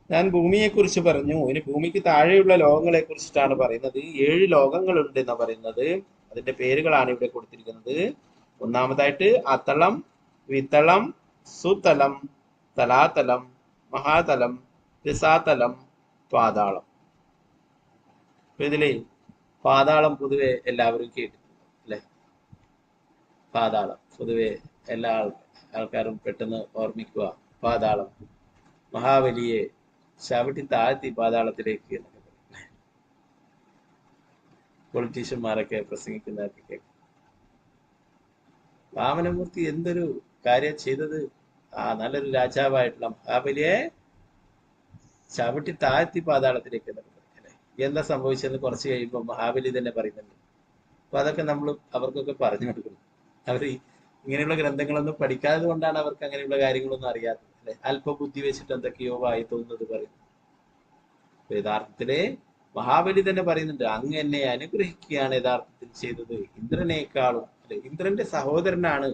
ഞാൻ ഭൂമിയെ കുറിച്ച് പറഞ്ഞു, ഇനി ഭൂമിക്ക് താഴെയുള്ള ലോകങ്ങളെ കുറിച്ചിട്ടാണ് പറയുന്നത്. 7 ലോകങ്ങളുണ്ട് എന്നാ പറയുന്നത്. അതിന്റെ പേരുകളാണ് ഇവിടെ കൊടുത്തിരിക്കുന്നത്. ഒന്നാമതായിട്ട് അതളം, വിതളം, സുതലം, തലാതലം, മഹാതലം, രസാതലം, പാതാളം. ഇതില് പാതാളം പൊതുവെ എല്ലാവരും കേട്ടിട്ടുണ്ട് അല്ലെ. പാതാളം പൊതുവെ എല്ലാ ആൾക്കാരും പെട്ടെന്ന് ഓർമ്മിക്കുക പാതാളം. മഹാബലിയെ ചവിട്ടി താഴ്ത്തി പാതാളത്തിലേക്ക് എന്നൊക്കെ പറയും. പൊളിറ്റീഷ്യന്മാരൊക്കെ പ്രസംഗിക്കുന്നതൊക്കെ കേൾക്കും. വാമനമൂർത്തി എന്തൊരു കാര്യം ചെയ്തത്! നല്ലൊരു രാജാവായിട്ടുള്ള മഹാബലിയെ ചവിട്ടി താഴ്ത്തി പാതാളത്തിലേക്ക് എന്നൊക്കെ പറയും. എന്താ സംഭവിച്ചതെന്ന് കുറച്ച് കഴിയുമ്പോൾ മഹാബലി തന്നെ പറയുന്നുണ്ട്. അപ്പൊ അതൊക്കെ നമ്മൾ അവർക്കൊക്കെ പറഞ്ഞു കൊടുക്കണം. അവർ ഇങ്ങനെയുള്ള ഗ്രന്ഥങ്ങളൊന്നും പഠിക്കാത്തത് കൊണ്ടാണ് അവർക്ക് അങ്ങനെയുള്ള കാര്യങ്ങളൊന്നും അറിയാത്തത്, അല്ലെ? അല്പബുദ്ധി വെച്ചിട്ട് എന്തൊക്കെയോ വായി തോന്നുന്നത് പറയുന്നു. യഥാർത്ഥത്തില് മഹാബലി തന്നെ പറയുന്നുണ്ട്, അങ്ങ് എന്നെ അനുഗ്രഹിക്കുകയാണ് യഥാർത്ഥത്തിൽ ചെയ്തത്. ഇന്ദ്രനേക്കാളും, അല്ലെ, ഇന്ദ്രന്റെ സഹോദരനാണ്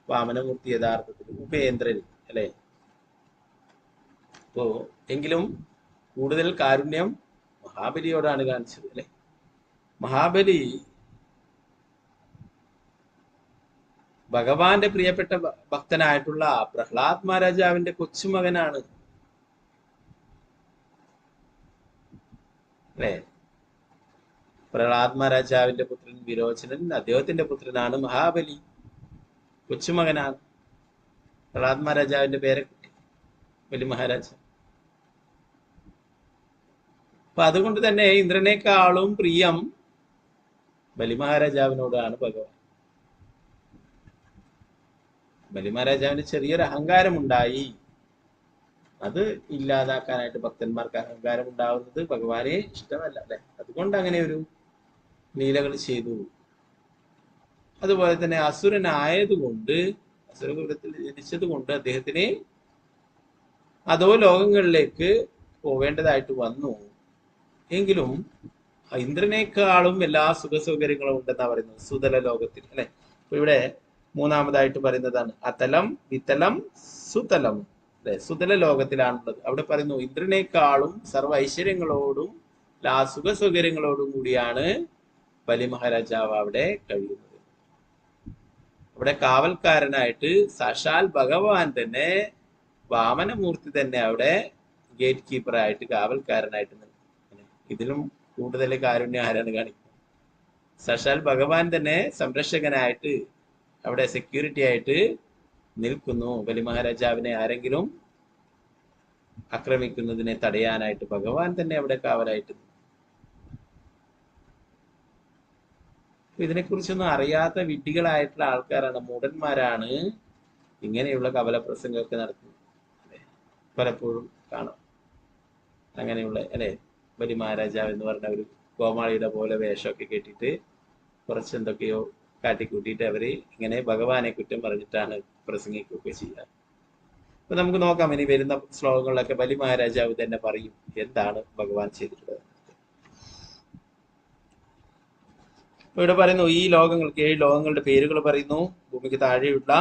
വാമനമൂർത്തി യഥാർത്ഥത്തിൽ, ഉപേന്ദ്രൻ, അല്ലെ? അപ്പോ എങ്കിലും കൂടുതൽ കാരുണ്യം മഹാബലിയോടാണ് കാണിച്ചത്, അല്ലെ? മഹാബലി ഭഗവാന്റെ പ്രിയപ്പെട്ട ഭക്തനായിട്ടുള്ള പ്രഹ്ലാദ് മഹാരാജാവിന്റെ കൊച്ചുമകനാണ്, അല്ലെ? പ്രഹ്ലാദ് മഹാരാജാവിന്റെ പുത്രൻ വിരോചനൻ, അദ്ദേഹത്തിന്റെ പുത്രനാണ് മഹാബലി, കൊച്ചുമകനാണ്. പ്രഹ്ലാദ് മഹാരാജാവിന്റെ പേരക്കുട്ടി ബലി മഹാരാജ. അപ്പൊ അതുകൊണ്ട് തന്നെ ഇന്ദ്രനേക്കാളും പ്രിയം ബലി മഹാരാജാവിനോടാണ് ഭഗവാൻ. ബലി മഹാരാജാവിന് ചെറിയൊരു അഹങ്കാരമുണ്ടായി. അത് ഇല്ലാതാക്കാനായിട്ട് ഭക്തന്മാർക്ക് അഹങ്കാരം ഉണ്ടാവുന്നത് ഭഗവാനെ ഇഷ്ടമല്ല, അല്ലെ? അതുകൊണ്ട് അങ്ങനെ ഒരു ലീലകൾ ചെയ്തു. അതുപോലെ തന്നെ അസുരനായതുകൊണ്ട്, അസുരകുലത്തിൽ ജനിച്ചത് കൊണ്ട് അദ്ദേഹത്തിന് അതോ ലോകങ്ങളിലേക്ക് പോവേണ്ടതായിട്ട് വന്നു. എങ്കിലും ഇന്ദ്രനേക്കാളും എല്ലാ സുഖ സൗകര്യങ്ങളും ഉണ്ടെന്നാ പറയുന്നത് സുതല ലോകത്തിൽ, അല്ലെ? അപ്പൊ ഇവിടെ മൂന്നാമതായിട്ട് പറയുന്നതാണ് അതലം, വിതലം, സുതലം, അല്ലെ? സുതല ലോകത്തിലാണുള്ളത്. അവിടെ പറയുന്നു ഇന്ദ്രനേക്കാളും സർവ്വ ഐശ്വര്യങ്ങളോടും എല്ലാ സുഖ സൗകര്യങ്ങളോടും കൂടിയാണ് ബലി മഹാരാജാവ് അവിടെ കഴിയുന്നത്. അവിടെ കാവൽക്കാരനായിട്ട് സാക്ഷാൽ ഭഗവാൻ തന്നെ, വാമനമൂർത്തി തന്നെ അവിടെ ഗേറ്റ് കീപ്പറായിട്ട്, കാവൽക്കാരനായിട്ട് നിൽക്കും. ഇതിലും കൂടുതൽ കാരുണ്യം ആരാണ് കാണിക്കുന്നത്? സാക്ഷാൽ ഭഗവാൻ തന്നെ സംരക്ഷകനായിട്ട് അവിടെ സെക്യൂരിറ്റി ആയിട്ട് നിൽക്കുന്നു. ബലി മഹാരാജാവിനെ ആരെങ്കിലും ആക്രമിക്കുന്നതിനെ തടയാനായിട്ട് ഭഗവാൻ തന്നെ അവിടെ കാവലായിട്ട്. ഇതിനെക്കുറിച്ചൊന്നും അറിയാത്ത വിഡ്ഢികളായിട്ടുള്ള ആൾക്കാരാണ്, മൂഢന്മാരാണ് ഇങ്ങനെയുള്ള കപലപ്രസംഗമൊക്കെ നടത്തുന്നത്. പലപ്പോഴും കാണാം അങ്ങനെയുള്ള, അല്ലെ? ബലി മഹാരാജാവ് എന്ന് പറഞ്ഞ ഒരു കോമാളിയുടെ പോലെ വേഷമൊക്കെ കെട്ടിയിട്ട് കുറച്ച് എന്തൊക്കെയോ കാട്ടിക്കൂട്ടിയിട്ട് അവര് ഇങ്ങനെ ഭഗവാനെ കുറ്റം പറഞ്ഞിട്ടാണ് പ്രസംഗിക്കുകയൊക്കെ ചെയ്യുക. അപ്പൊ നമുക്ക് നോക്കാം, ഇനി വരുന്ന ശ്ലോകങ്ങളിലൊക്കെ ബലി മഹാരാജാവ് തന്നെ പറയും എന്താണ് ഭഗവാൻ ചെയ്തിട്ടുള്ളത്. ഇവിടെ പറയുന്നു ഈ ലോകങ്ങൾക്ക് 7 ലോകങ്ങളുടെ പേരുകൾ പറയുന്നു. ഭൂമിക്ക് താഴെയുള്ള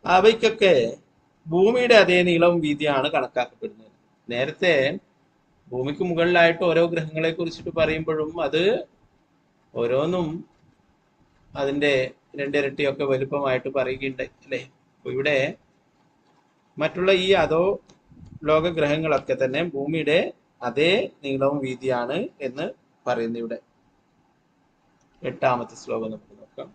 അവയ്ക്കൊക്കെ ഭൂമിയുടെ അതേ നീളവും വീതിയാണ് കണക്കാക്കപ്പെടുന്നത്. നേരത്തെ ഭൂമിക്ക് മുകളിലായിട്ട് ഓരോ ഗ്രഹങ്ങളെ കുറിച്ചിട്ട് പറയുമ്പോഴും അത് ഓരോന്നും അതിന്റെ 2 ഇരട്ടിയൊക്കെ വലുപ്പമായിട്ട് പറയുകയുണ്ടായി, അല്ലെ? അപ്പൊ ഇവിടെ മറ്റുള്ള ഈ അതോ ലോക ഗ്രഹങ്ങളൊക്കെ തന്നെ ഭൂമിയുടെ അതേ നീളവും വീതിയാണ് എന്ന് പറയുന്നു. ഇവിടെ 8ാമത്തെ ശ്ലോകം നമുക്ക് നോക്കാം.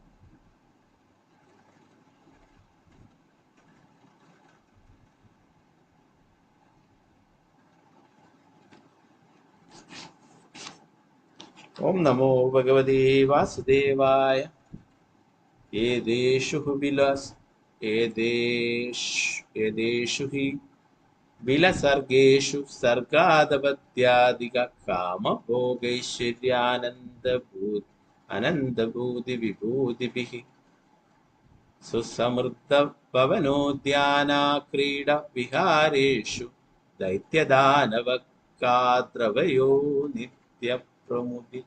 ഓം നമോ ഭഗവതേ വാസുദേവായ. ഏദേശു ഹി വിലസർഗേഷു സർഗാദപത്യാദിക കാമഭോഗൈശ്വര്യാനന്ദഭൂതി വിഭൂതിഭിഃ സുസമൃദ്ധ പവനോദ്യാനാക്രീഡ വിഹാരേഷു ദൈത്യദാനവകാദ്രവയോ നിത്യപ്രമുദി.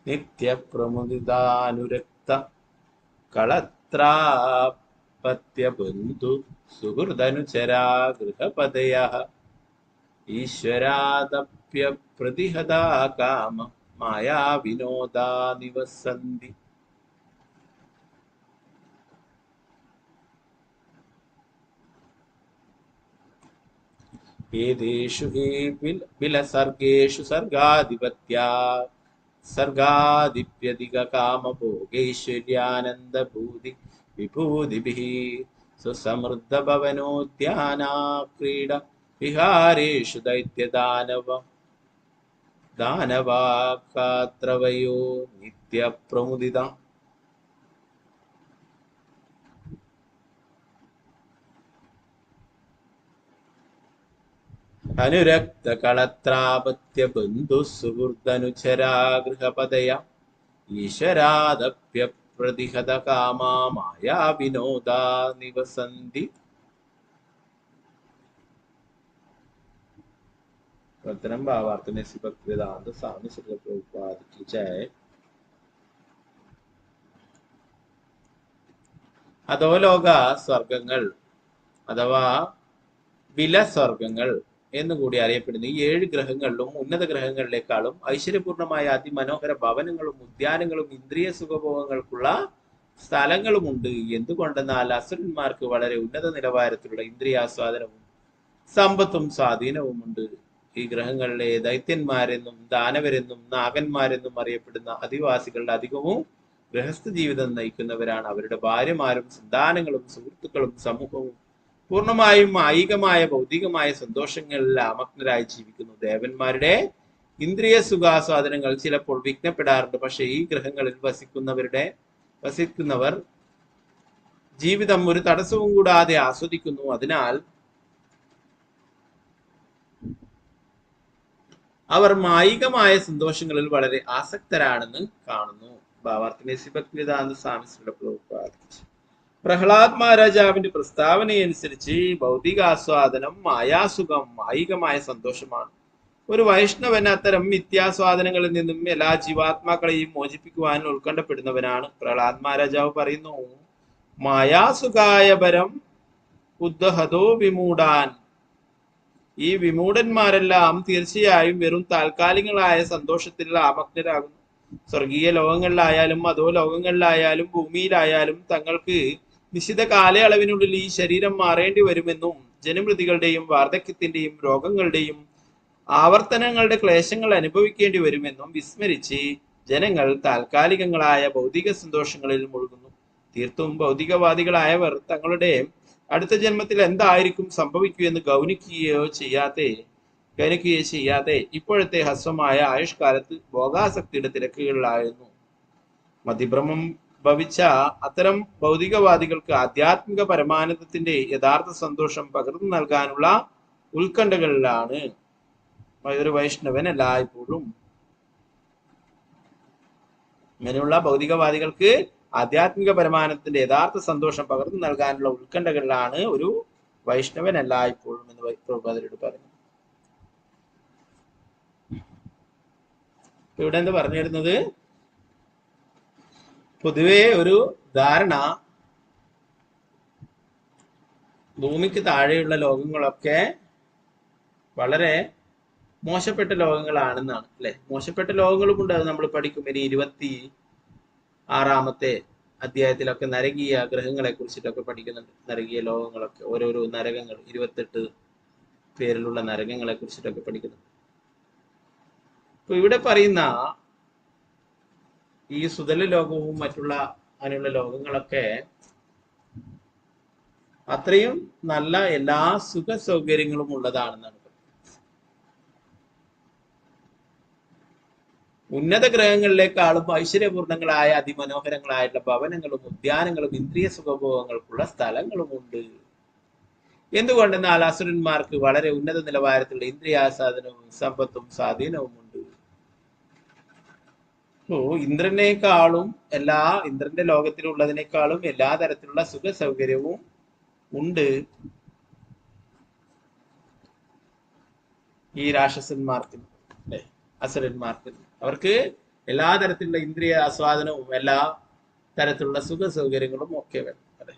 നിത്യപ്രമുദിതാനുരക്ത കളത്രാപത്യബന്ധു സുഹൃദനുചരാ ഗൃഹപദയഃ ഈശ്വരാദപ്യ പ്രതിഹതാ Cama Maya വിനോദാ നിവസന്തി. ഏതേഷു ഹി വിലസർഗേഷു സർഗാധിപത്യാ സർഗാധിപ്യധിക കാമഭോഗൈശ്വര്യാനന്ദ ഭൂതി വിഭൂതിഭിഃ സുസമൃദ്ധ ഭവനോദ്യാനാ ക്രീഡ വിഹാരേഷു ദൈത്യദാനവ ദാനവാകാത്രവയോ നിത്യപ്രമുദിത. അനുരക്ത കളത്രാപത്യ ബന്ധു സുഹൃദനുചരാ ഗൃഹപതയ ഈശ്വരാദപ്യ പ്രതിഹത കാമാ മായാ വിനോദാ നിവസന്തി. वर्तनम भावार्थ में श्री भक्तिवेदांत स्वामी श्री प्रभुपाद की जय. അധോലോക സ്വർഗങ്ങൾ അഥവാ വിലസ്വർഗങ്ങൾ എന്നുകൂടി അറിയപ്പെടുന്ന ഈ 7 ഗ്രഹങ്ങളിലും ഉന്നത ഗ്രഹങ്ങളിലേക്കാളും ഐശ്വര്യപൂർണമായ അതിമനോഹര ഭവനങ്ങളും ഉദ്യാനങ്ങളും ഇന്ദ്രിയ സുഖഭോഗങ്ങൾക്കുള്ള സ്ഥലങ്ങളുമുണ്ട്. എന്തുകൊണ്ടെന്നാൽ അസുരന്മാർക്ക് വളരെ ഉന്നത നിലവാരത്തിലുള്ള ഇന്ദ്രിയാസ്വാദനവും സമ്പത്തും സ്വാധീനവുമുണ്ട്. ഈ ഗ്രഹങ്ങളിലെ ദൈത്യന്മാരെന്നും ദാനവരെന്നും നാഗന്മാരെന്നും അറിയപ്പെടുന്ന അധിവാസികളുടെ അധികവും ഗൃഹസ്ഥ ജീവിതം നയിക്കുന്നവരാണ്. അവരുടെ ഭാര്യമാരും സന്താനങ്ങളും സുഹൃത്തുക്കളും സമൂഹവും പൂർണ്ണമായും മായികമായ ഭൗതികമായ സന്തോഷങ്ങളിൽ അമഗ്നരായി ജീവിക്കുന്നു. ദേവന്മാരുടെ ഇന്ദ്രിയ സുഖാസ്വാദനങ്ങൾ ചിലപ്പോൾ വിഘ്നപ്പെടാറുണ്ട്. പക്ഷെ ഈ ഗ്രഹങ്ങളിൽ വസിക്കുന്നവർ ജീവിതം ഒരു തടസ്സവും കൂടാതെ ആസ്വദിക്കുന്നു. അതിനാൽ അവർ മായികമായ സന്തോഷങ്ങളിൽ വളരെ ആസക്തരാണെന്ന് കാണുന്നു. ഭാവാർത്ഥ ഭക്തിവേദാന്ത സ്വാമി ശ്രീ പ്രഭുപാദ്. പ്രഹ്ലാദ് മഹാരാജാവിന്റെ പ്രസ്താവനയനുസരിച്ച് ഭൗതികാസ്വാദനം മായാസുഖം മായികമായ സന്തോഷമാണ്. ഒരു വൈഷ്ണവൻ അത്തരം മിഥ്യാസ്വാദനങ്ങളിൽ നിന്നും എല്ലാ ജീവാത്മാക്കളെയും മോചിപ്പിക്കുവാൻ ഉത്കണ്ഠപ്പെടുന്നവനാണ്. പ്രഹ്ലാദ് മഹാരാജാവ് പറയുന്നു, മായാസുഖായ പരം ഉദ്ധഹതോ വിമൂഢാൻ. ഈ വിമൂഢന്മാരെല്ലാം തീർച്ചയായും വെറും താൽക്കാലികങ്ങളായ സന്തോഷത്തിൽ ആമഗ്നരാകുന്നു. സ്വർഗീയ ലോകങ്ങളിലായാലും അധോ ലോകങ്ങളിലായാലും ഭൂമിയിലായാലും തങ്ങൾക്ക് നിശ്ചിത കാലയളവിനുള്ളിൽ ഈ ശരീരം മാറേണ്ടി വരുമെന്നും ജനമൃതികളുടെയും വാർദ്ധക്യത്തിന്റെയും രോഗങ്ങളുടെയും ആവർത്തനങ്ങളുടെ ക്ലേശങ്ങൾ അനുഭവിക്കേണ്ടി വരുമെന്നും വിസ്മരിച്ച് ജനങ്ങൾ താൽക്കാലികങ്ങളായ ഭൗതിക സന്തോഷങ്ങളിൽ മുഴുകുന്നു. തീർത്തും ഭൗതികവാദികളായവർ തങ്ങളുടെ അടുത്ത ജന്മത്തിൽ എന്തായിരിക്കും സംഭവിക്കുകയെന്ന് ഗൗനിക്കുകയോ ചെയ്യാതെ ഇപ്പോഴത്തെ ഹ്രസ്വമായ ആയുഷ്കാലത്ത് ഭോഗാസക്തിയുടെ തിരക്കുകളിലായിരുന്നു. മതിഭ്രമം ഭവിച്ച അത്തരം ഭൗതികവാദികൾക്ക് ആധ്യാത്മിക പരമാനന്ദത്തിന്റെ യഥാർത്ഥ സന്തോഷം പകർന്നു നൽകാനുള്ള ഉത്കണ്ഠകളിലാണ് ഒരു വൈഷ്ണവൻ എല്ലായ്പ്പോഴും. അങ്ങനെയുള്ള ഭൗതികവാദികൾക്ക് ആധ്യാത്മിക പരമാനന്ദത്തിന്റെ യഥാർത്ഥ സന്തോഷം പകർന്നു നൽകാനുള്ള ഉത്കണ്ഠകളിലാണ് ഒരു വൈഷ്ണവൻ എല്ലായ്പ്പോഴും എന്ന് പ്രഭുപാദരോട് പറഞ്ഞു. ഇവിടെ എന്താ പറഞ്ഞു വരുന്നത്? പൊതുവെ ഒരു ധാരണ ഭൂമിക്ക് താഴെയുള്ള ലോകങ്ങളൊക്കെ വളരെ മോശപ്പെട്ട ലോകങ്ങളാണെന്നാണ് അല്ലെ. മോശപ്പെട്ട ലോകങ്ങളും ഉണ്ട്, അത് നമ്മൾ പഠിക്കും. ഇനി 26-ാമത്തെ അധ്യായത്തിലൊക്കെ നരകീയ ഗ്രഹങ്ങളെ കുറിച്ചിട്ടൊക്കെ പഠിക്കുന്നുണ്ട്. നരകീയ ലോകങ്ങളൊക്കെ, ഓരോരോ നരകങ്ങൾ, 28 പേരിലുള്ള നരകങ്ങളെ കുറിച്ചിട്ടൊക്കെ പഠിക്കുന്നുണ്ട്. അപ്പൊ ഇവിടെ പറയുന്ന ഈ സുതല ലോകവും മറ്റുള്ള അങ്ങനെയുള്ള ലോകങ്ങളൊക്കെ അത്രയും നല്ല എല്ലാ സുഖ സൗകര്യങ്ങളും ഉള്ളതാണെന്നാണ്. ഉന്നത ഗ്രഹങ്ങളിലേക്കാളും ഐശ്വര്യപൂർണങ്ങളായ അതിമനോഹരങ്ങളായിട്ടുള്ള ഭവനങ്ങളും ഉദ്യാനങ്ങളും ഇന്ദ്രിയ സുഖഭോഗങ്ങൾക്കുള്ള സ്ഥലങ്ങളുമുണ്ട്. എന്തുകൊണ്ടെന്നാൽ അസുരന്മാർക്ക് വളരെ ഉന്നത നിലവാരത്തിലുള്ള ഇന്ദ്രിയാസ്വാദനവും സമ്പത്തും സ്വാധീനവുമുണ്ട്. ഇന്ദ്രന്റെ ലോകത്തിലുള്ളതിനേക്കാളും എല്ലാ തരത്തിലുള്ള സുഖ സൗകര്യവും ഉണ്ട് ഈ രാക്ഷസന്മാർക്ക്, അസുരന്മാർക്ക്. അവർക്ക് എല്ലാ തരത്തിലുള്ള ഇന്ദ്രിയ ആസ്വാദനവും എല്ലാ തരത്തിലുള്ള സുഖ സൗകര്യങ്ങളും ഒക്കെ വേണം. അതെ,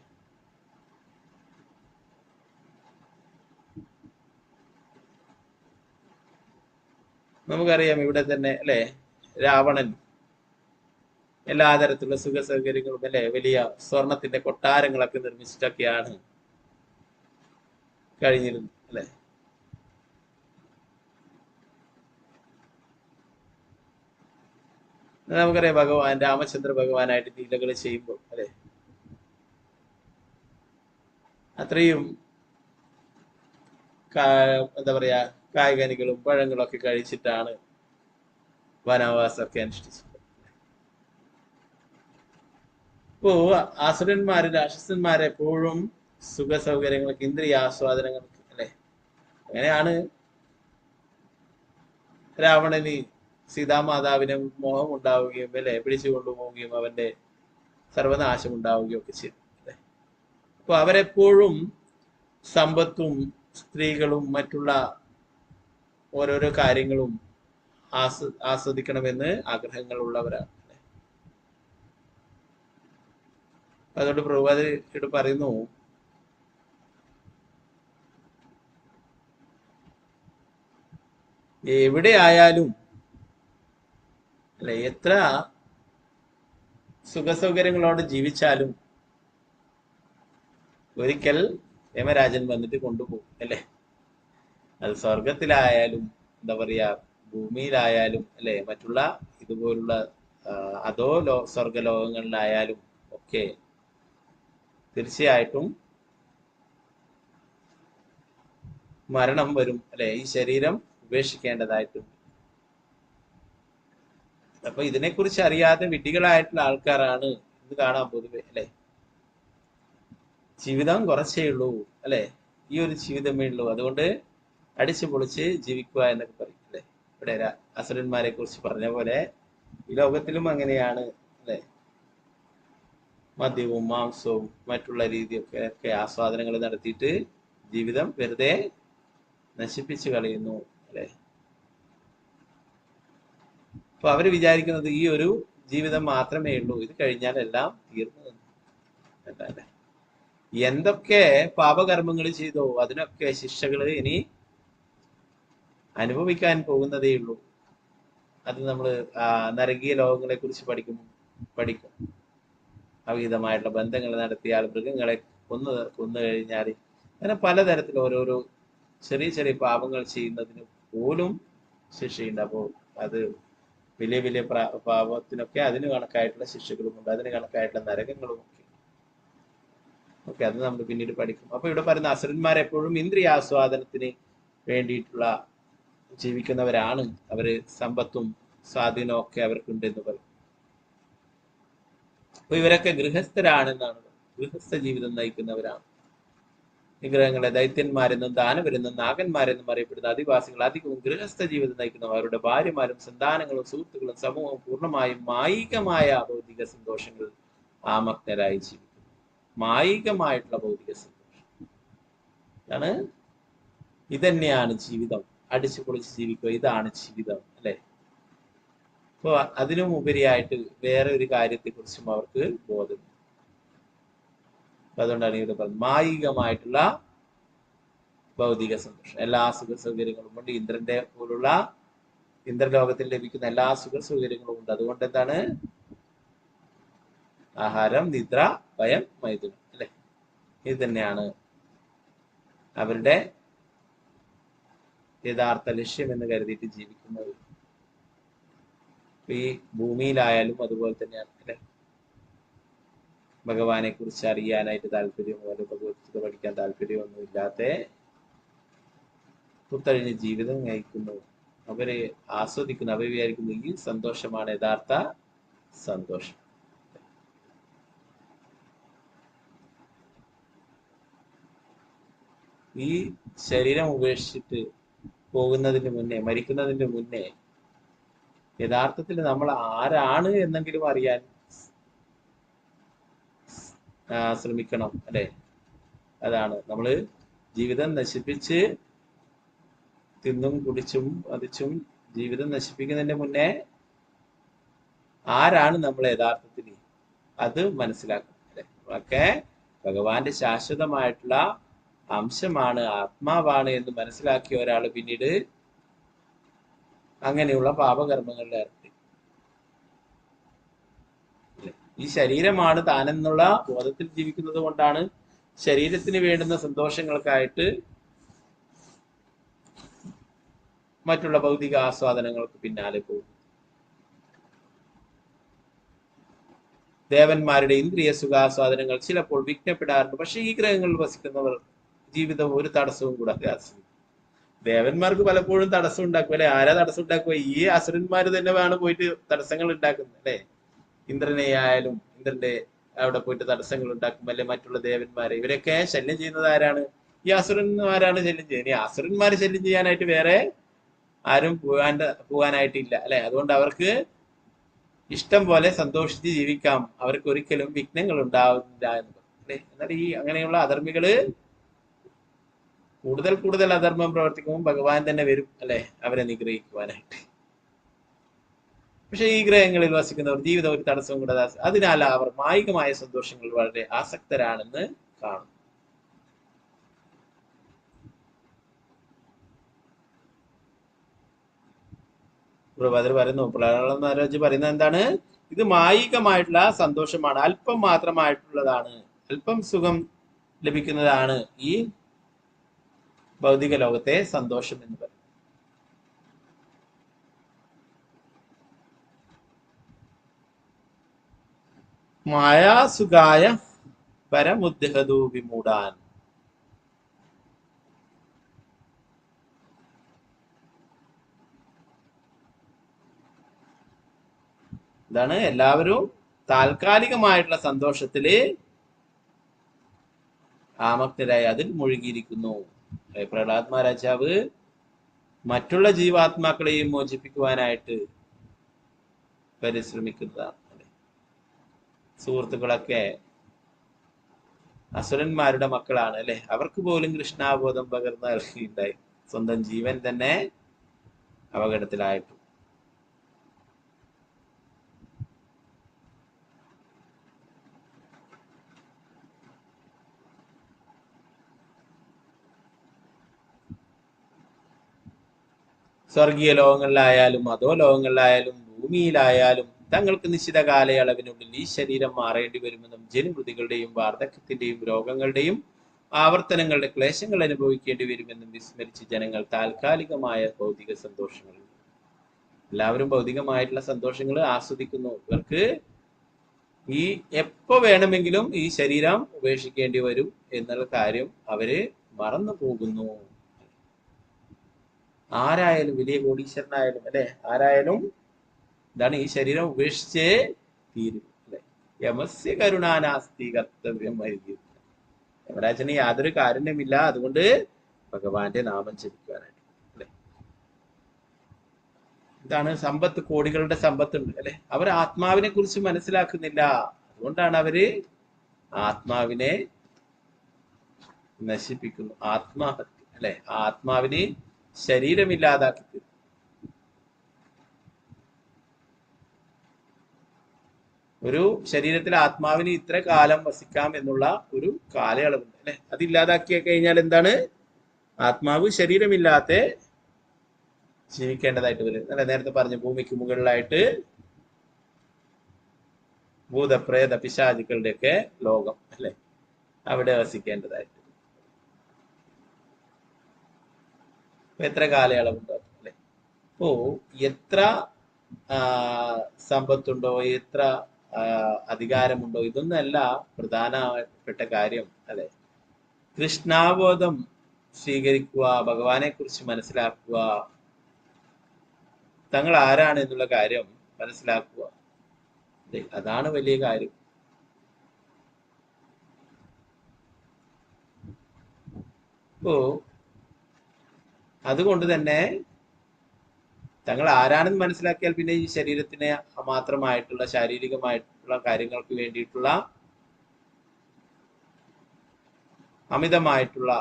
നമുക്കറിയാം ഇവിടെ തന്നെ അല്ലെ, രാവണൻ എല്ലാ തരത്തിലുള്ള സുഖ സൗകര്യങ്ങളും അല്ലെ, വലിയ സ്വർണത്തിന്റെ കൊട്ടാരങ്ങളൊക്കെ നിർമ്മിച്ചിട്ടൊക്കെയാണ് കഴിഞ്ഞിരുന്നത് അല്ലെ. നമുക്കറിയാം ഭഗവാൻ രാമചന്ദ്ര ഭഗവാനായിട്ട് ലീലകൾ ചെയ്യുമ്പോൾ അല്ലെ അത്രയും എന്താ പറയാ കായ്കനികളും പഴങ്ങളും ഒക്കെ കഴിച്ചിട്ടാണ് വനവാസമൊക്കെ അനുഷ്ഠിച്ചത്. ഇപ്പോ ആസുരന്മാര് രാക്ഷസന്മാരെപ്പോഴും സുഖ സൗകര്യങ്ങൾക്ക് ഇന്ദ്രിയ ആസ്വാദനങ്ങൾക്ക് അല്ലെ അങ്ങനെയാണ് രാവണന് സീതാമാതാവിന് മോഹം ഉണ്ടാവുകയും അല്ലെ പിടിച്ചു കൊണ്ടുപോവുകയും അവന്റെ സർവനാശം ഉണ്ടാവുകയും ഒക്കെ ചെയ്തു അല്ലെ. അപ്പൊ അവരെപ്പോഴും സമ്പത്തും സ്ത്രീകളും മറ്റുള്ള ഓരോരോ കാര്യങ്ങളും ആസ്വദിക്കണമെന്ന് ആഗ്രഹങ്ങളുള്ളവരാണ്. അതുകൊണ്ട് പ്രഭുപാദ് പറയുന്നു, എവിടെ ആയാലും അല്ലെ എത്ര സുഖസൗകര്യങ്ങളോട് ജീവിച്ചാലും ഒരിക്കൽ യമരാജൻ വന്നിട്ട് കൊണ്ടുപോകും അല്ലെ. അത് സ്വർഗത്തിലായാലും എന്താ പറയാ ഭൂമിയിലായാലും അല്ലെ മറ്റുള്ള ഇതുപോലുള്ള അതോ സ്വർഗലോകങ്ങളിലായാലും ഒക്കെ തീർച്ചയായിട്ടും മരണം വരും അല്ലെ. ഈ ശരീരം ഉപേക്ഷിക്കേണ്ടതായിട്ടുണ്ട്. അപ്പൊ ഇതിനെക്കുറിച്ച് അറിയാതെ വിഡ്ഢികളായിട്ടുള്ള ആൾക്കാരാണ് ഇത് കാണാൻ പൊതുവെ അല്ലെ. ജീവിതം കുറച്ചേ ഉള്ളൂ അല്ലെ, ഈ ഒരു ജീവിതമേ ഉള്ളൂ, അതുകൊണ്ട് അടിച്ചു പൊളിച്ച് ജീവിക്കുക എന്നൊക്കെ പറയും അല്ലെ. ഇവിടെ അസുരന്മാരെ കുറിച്ച് പറഞ്ഞ പോലെ ഈ ലോകത്തിലും അങ്ങനെയാണ് അല്ലെ. മദ്യവും മാംസവും മറ്റുള്ള രീതിയൊക്കെ ആസ്വാദനങ്ങൾ നടത്തിയിട്ട് ജീവിതം വെറുതെ നശിപ്പിച്ചു കളയുന്നു അല്ലെ. അപ്പൊ അവര് വിചാരിക്കുന്നത് ഈ ഒരു ജീവിതം മാത്രമേ ഉള്ളൂ, ഇത് കഴിഞ്ഞാൽ എല്ലാം തീർന്നു അല്ലേ. എന്തൊക്കെ പാപകർമ്മങ്ങൾ ചെയ്തോ അതിനൊക്കെ ശിക്ഷകൾ ഇനി അനുഭവിക്കാൻ പോകുന്നതേ ഉള്ളൂ. അത് നമ്മൾ നരകീയ ലോകങ്ങളെ കുറിച്ച് പഠിക്കും. അവിഹിതമായിട്ടുള്ള ബന്ധങ്ങൾ നടത്തിയാൽ, മൃഗങ്ങളെ കൊന്നു കഴിഞ്ഞാൽ, അങ്ങനെ പലതരത്തിൽ ഓരോരോ ചെറിയ ചെറിയ പാപങ്ങൾ ചെയ്യുന്നതിന് പോലും ശിക്ഷയുണ്ട്. അപ്പോൾ അത് വലിയ വലിയ പാപത്തിനൊക്കെ അതിന് കണക്കായിട്ടുള്ള ശിക്ഷകളുമുണ്ട്, അതിന് കണക്കായിട്ടുള്ള നരകങ്ങളും ഒക്കെ അത് നമ്മൾ പിന്നീട് പഠിക്കും. അപ്പൊ ഇവിടെ പറയുന്ന അസുരന്മാരെപ്പോഴും ഇന്ദ്രിയാസ്വാദനത്തിന് വേണ്ടിയിട്ടുള്ള ജീവിക്കുന്നവരാണ്. അവര് സമ്പത്തും സ്വാധീനവും ഒക്കെ അവർക്കുണ്ട് എന്ന് പറയും. അപ്പൊ ഇവരൊക്കെ ഗൃഹസ്ഥരാണെന്നാണ്, ഗൃഹസ്ഥ ജീവിതം നയിക്കുന്നവരാണ്. വിഗ്രഹങ്ങളെ ദൈത്യന്മാരെന്നും ദാനവരെന്നും നാഗന്മാരെന്നും അറിയപ്പെടുന്ന ആദിവാസികൾ അധികവും ഗൃഹസ്ഥ ജീവിതം നയിക്കുന്നവർ. അവരുടെ ഭാര്യമാരും സന്താനങ്ങളും സുഹൃത്തുക്കളും സമൂഹവും പൂർണ്ണമായും മായികമായ ഭൗതിക സന്തോഷങ്ങൾ ആമഗ്നരായി ജീവിക്കുന്നു. മായികമായിട്ടുള്ള ഭൗതിക സന്തോഷം ആണ്. ഇതന്നെയാണ് ജീവിതം, അടിച്ചു പൊളിച്ച് ജീവിക്കുക, ഇതാണ് ജീവിതം അല്ലെ. അപ്പൊ അതിനും ഉപരിയായിട്ട് വേറെ ഒരു കാര്യത്തെ കുറിച്ചും അവർക്ക് ബോധം. അതുകൊണ്ടാണ് ഇവിടെ പറഞ്ഞത് മായികമായിട്ടുള്ള ഭൗതിക സന്തോഷം. എല്ലാ സുഖ സൗകര്യങ്ങളും ഉണ്ട്. ഇന്ദ്രന്റെ പോലുള്ള ഇന്ദ്രലോകത്തിൽ ലഭിക്കുന്ന എല്ലാ സുഖ സൗകര്യങ്ങളും ഉണ്ട്. അതുകൊണ്ട് എന്താണ് ആഹാരം, നിദ്ര, ഭയം, മൈഥുനം അല്ലെ. ഇത് തന്നെയാണ് അവരുടെ യഥാർത്ഥ ലക്ഷ്യം എന്ന് കരുതിയിട്ട് ജീവിക്കുന്നത്. ഈ ഭൂമിയിലായാലും അതുപോലെ തന്നെയാണ് അല്ലെ. ഭഗവാനെ കുറിച്ച് അറിയാനായിട്ട് താല്പര്യമോ അല്ലെങ്കിൽ ഭഗവത്ഗീത പഠിക്കാൻ താല്പര്യമൊന്നും ഇല്ലാത്ത പുത്തഴിഞ്ഞ് ജീവിതം നയിക്കുന്നു. അവരെ ആസ്വദിക്കുന്നു. അവർ വിചാരിക്കുന്നു ഈ സന്തോഷമാണ് യഥാർത്ഥ സന്തോഷം. ഈ ശരീരം ഉപേക്ഷിച്ചിട്ട് പോകുന്നതിന് മുന്നേ, മരിക്കുന്നതിന് മുന്നേ യഥാർത്ഥത്തിൽ നമ്മൾ ആരാണ് എന്നെങ്കിലും അറിയാൻ ശ്രമിക്കണം അല്ലെ. അതാണ് നമ്മള് ജീവിതം നശിപ്പിച്ച് തിന്നും കുടിച്ചും അതിച്ചും ജീവിതം നശിപ്പിക്കുന്നതിന്റെ മുന്നേ ആരാണ് നമ്മൾ യഥാർത്ഥത്തിൽ, അത് മനസ്സിലാക്കണം അല്ലെ. നമ്മളൊക്കെ ഭഗവാന്റെ ശാശ്വതമായിട്ടുള്ള അംശമാണ്, ആത്മാവാണ് എന്ന് മനസ്സിലാക്കിയ ഒരാൾ പിന്നീട് അങ്ങനെയുള്ള പാപകർമ്മങ്ങളിൽ ഏർപ്പെടും. ഈ ശരീരമാണ് താനെന്നുള്ള ബോധത്തിൽ ജീവിക്കുന്നത് കൊണ്ടാണ് ശരീരത്തിന് വേണ്ടുന്ന സന്തോഷങ്ങൾക്കായിട്ട് മറ്റുള്ള ഭൗതിക ആസ്വാദനങ്ങൾക്ക് പിന്നാലെ പോകും. ദേവന്മാരുടെ ഇന്ദ്രിയ സുഖാസ്വാദനങ്ങൾ ചിലപ്പോൾ വിഘ്നപ്പെടാറുണ്ട്. പക്ഷെ ഈ ഗ്രഹങ്ങളിൽ വസിക്കുന്നവർ ജീവിതം ഒരു തടസ്സവും കൂടാതെ ആസ്വദിക്കും. ദേവന്മാർക്ക് പലപ്പോഴും തടസ്സം ഉണ്ടാക്കും അല്ലെ? ആരാ തടസ്സം ഉണ്ടാക്കുക? ഈ അസുരന്മാര് തന്നെ വേണം പോയിട്ട് തടസ്സങ്ങൾ ഉണ്ടാക്കുന്നത് അല്ലെ? ഇന്ദ്രനെ ആയാലും ഇന്ദ്രന്റെ അവിടെ പോയിട്ട് തടസ്സങ്ങൾ ഉണ്ടാക്കും അല്ലെ? മറ്റുള്ള ദേവന്മാരെ ഇവരൊക്കെ ശല്യം ചെയ്യുന്നത് ആരാണ്? ഈ അസുരന്മാരാണ് ശല്യം ചെയ്യുന്നത്. ഈ അസുരന്മാരെ ശല്യം ചെയ്യാനായിട്ട് വേറെ ആരും പോകാനായിട്ടില്ല അല്ലെ? അതുകൊണ്ട് അവർക്ക് ഇഷ്ടം പോലെ സന്തോഷിച്ച് ജീവിക്കാം. അവർക്ക് ഒരിക്കലും വിഘ്നങ്ങൾ ഉണ്ടാവുന്നില്ല എന്ന് അല്ലെ? എന്നാൽ ഈ അങ്ങനെയുള്ള അധർമ്മികള് കൂടുതൽ അധർമ്മം പ്രവർത്തിക്കുമ്പോൾ ഭഗവാൻ തന്നെ വരും അല്ലെ അവരെ നിഗ്രഹിക്കുവാനായിട്ട്. പക്ഷെ ഈ ഗ്രഹങ്ങളിൽ വസിക്കുന്നവർ ജീവിതം ഒരു തടസ്സവും കൂടാതെ അതിനാൽ അവർ മായികമായ സന്തോഷങ്ങൾ വളരെ ആസക്തരാണെന്ന് കാണും. അതിൽ പറയുന്നു, പ്രഹ്ലാദ മഹാരാജ് പറയുന്നത് എന്താണ്? ഇത് മായികമായിട്ടുള്ള സന്തോഷമാണ്, അല്പം മാത്രമായിട്ടുള്ളതാണ്, അല്പം സുഖം ലഭിക്കുന്നതാണ് ഈ ഭൗതിക ലോകത്തെ സന്തോഷം എന്ന് പറയും. മായാസുഖായ പരമുദ്ഹതു വിമൂഢാൻ. ഇതാണ് എല്ലാവരും താൽക്കാലികമായിട്ടുള്ള സന്തോഷത്തില് ആമക്തരായി അതിൽ മുഴുകിയിരിക്കുന്നു. പ്രഹ്ലാദ് മഹാരാജാവ് മറ്റുള്ള ജീവാത്മാക്കളെയും മോചിപ്പിക്കുവാനായിട്ട് പരിശ്രമിക്കുന്നതാണ്. സുഹൃത്തുക്കളൊക്കെ അസുരന്മാരുടെ മക്കളാണ് അല്ലെ? അവർക്ക് പോലും കൃഷ്ണാബോധം പകർന്ന നൽകിയിട്ടുണ്ടായി. സ്വന്തം ജീവൻ തന്നെ അപകടത്തിലായിട്ടു. സ്വർഗീയ ലോകങ്ങളിലായാലും അതോ ലോകങ്ങളിലായാലും ഭൂമിയിലായാലും തങ്ങൾക്ക് നിശ്ചിത കാലയളവിനുള്ളിൽ ഈ ശരീരം മാറേണ്ടി വരുമെന്നും ജനിമൃതികളുടെയും വാർദ്ധക്യത്തിന്റെയും രോഗങ്ങളുടെയും ആവർത്തനങ്ങളുടെ ക്ലേശങ്ങൾ അനുഭവിക്കേണ്ടി വരുമെന്നും വിസ്മരിച്ച് ജനങ്ങൾ താൽക്കാലികമായ ഭൗതിക സന്തോഷങ്ങൾ, എല്ലാവരും ഭൗതികമായിട്ടുള്ള സന്തോഷങ്ങൾ ആസ്വദിക്കുന്നു. ഇവർക്ക് ഈ എപ്പോ വേണമെങ്കിലും ഈ ശരീരം ഉപേക്ഷിക്കേണ്ടി വരും എന്നുള്ള കാര്യം അവര് മറന്നു പോകുന്നു. ആരായാലും, വലിയ കോടീശ്വരനായാലും അല്ലെ, ആരായാലും ഇതാണ്, ഈ ശരീരം ഉപേക്ഷിച്ചേ തീരും അല്ലെ? യമസ്യ കരുണാനാസ്തി കർത്തവ്യം വൈകി. യമരാജന് യാതൊരു കാരുണ്യമില്ല, അതുകൊണ്ട് ഭഗവാന്റെ നാമം ജപിക്കാനായിട്ട് അല്ലെ? ഇതാണ് സമ്പത്ത്, കോടികളുടെ സമ്പത്തുണ്ട് അല്ലെ? അവർ ആത്മാവിനെ കുറിച്ച് മനസ്സിലാക്കുന്നില്ല. അതുകൊണ്ടാണ് അവര് ആത്മാവിനെ നശിപ്പിക്കുന്നു. ആത്മാഹത്യ അല്ലെ? ആത്മാവിന് ശരീരമില്ലാതാക്കി. ഒരു ശരീരത്തിൽ ആത്മാവിന് ഇത്ര കാലം വസിക്കാം എന്നുള്ള ഒരു കാലയളവുണ്ട് അല്ലെ? അതില്ലാതാക്കി കഴിഞ്ഞാൽ എന്താണ്? ആത്മാവ് ശരീരമില്ലാത്ത ജീവിക്കേണ്ടതായിട്ട് വരും അല്ലെ? നേരത്തെ പറഞ്ഞു, ഭൂമിക്ക് മുകളിലായിട്ട് ഭൂതപ്രേത പിശാചുക്കളുടെ ഒക്കെ ലോകം അല്ലെ? അവിടെ വസിക്കേണ്ടതായിട്ട് എത്ര കാലയളവുണ്ടോ അല്ലെ? അപ്പോ എത്ര സമ്പത്തുണ്ടോ, എത്ര അധികാരമുണ്ടോ, ഇതൊന്നല്ല പ്രധാനപ്പെട്ട കാര്യം അല്ലെ? കൃഷ്ണാബോധം സ്വീകരിക്കുക, ഭഗവാനെ കുറിച്ച് മനസ്സിലാക്കുക, തങ്ങൾ ആരാണ് എന്നുള്ള കാര്യം മനസ്സിലാക്കുക, അതാണ് വലിയ കാര്യം. അപ്പോ അതുകൊണ്ട് തന്നെ തങ്ങൾ ആരാണെന്ന് മനസ്സിലാക്കിയാൽ പിന്നെ ഈ ശരീരത്തിന് മാത്രമായിട്ടുള്ള ശാരീരികമായിട്ടുള്ള കാര്യങ്ങൾക്ക് വേണ്ടിയിട്ടുള്ള അമിതമായിട്ടുള്ള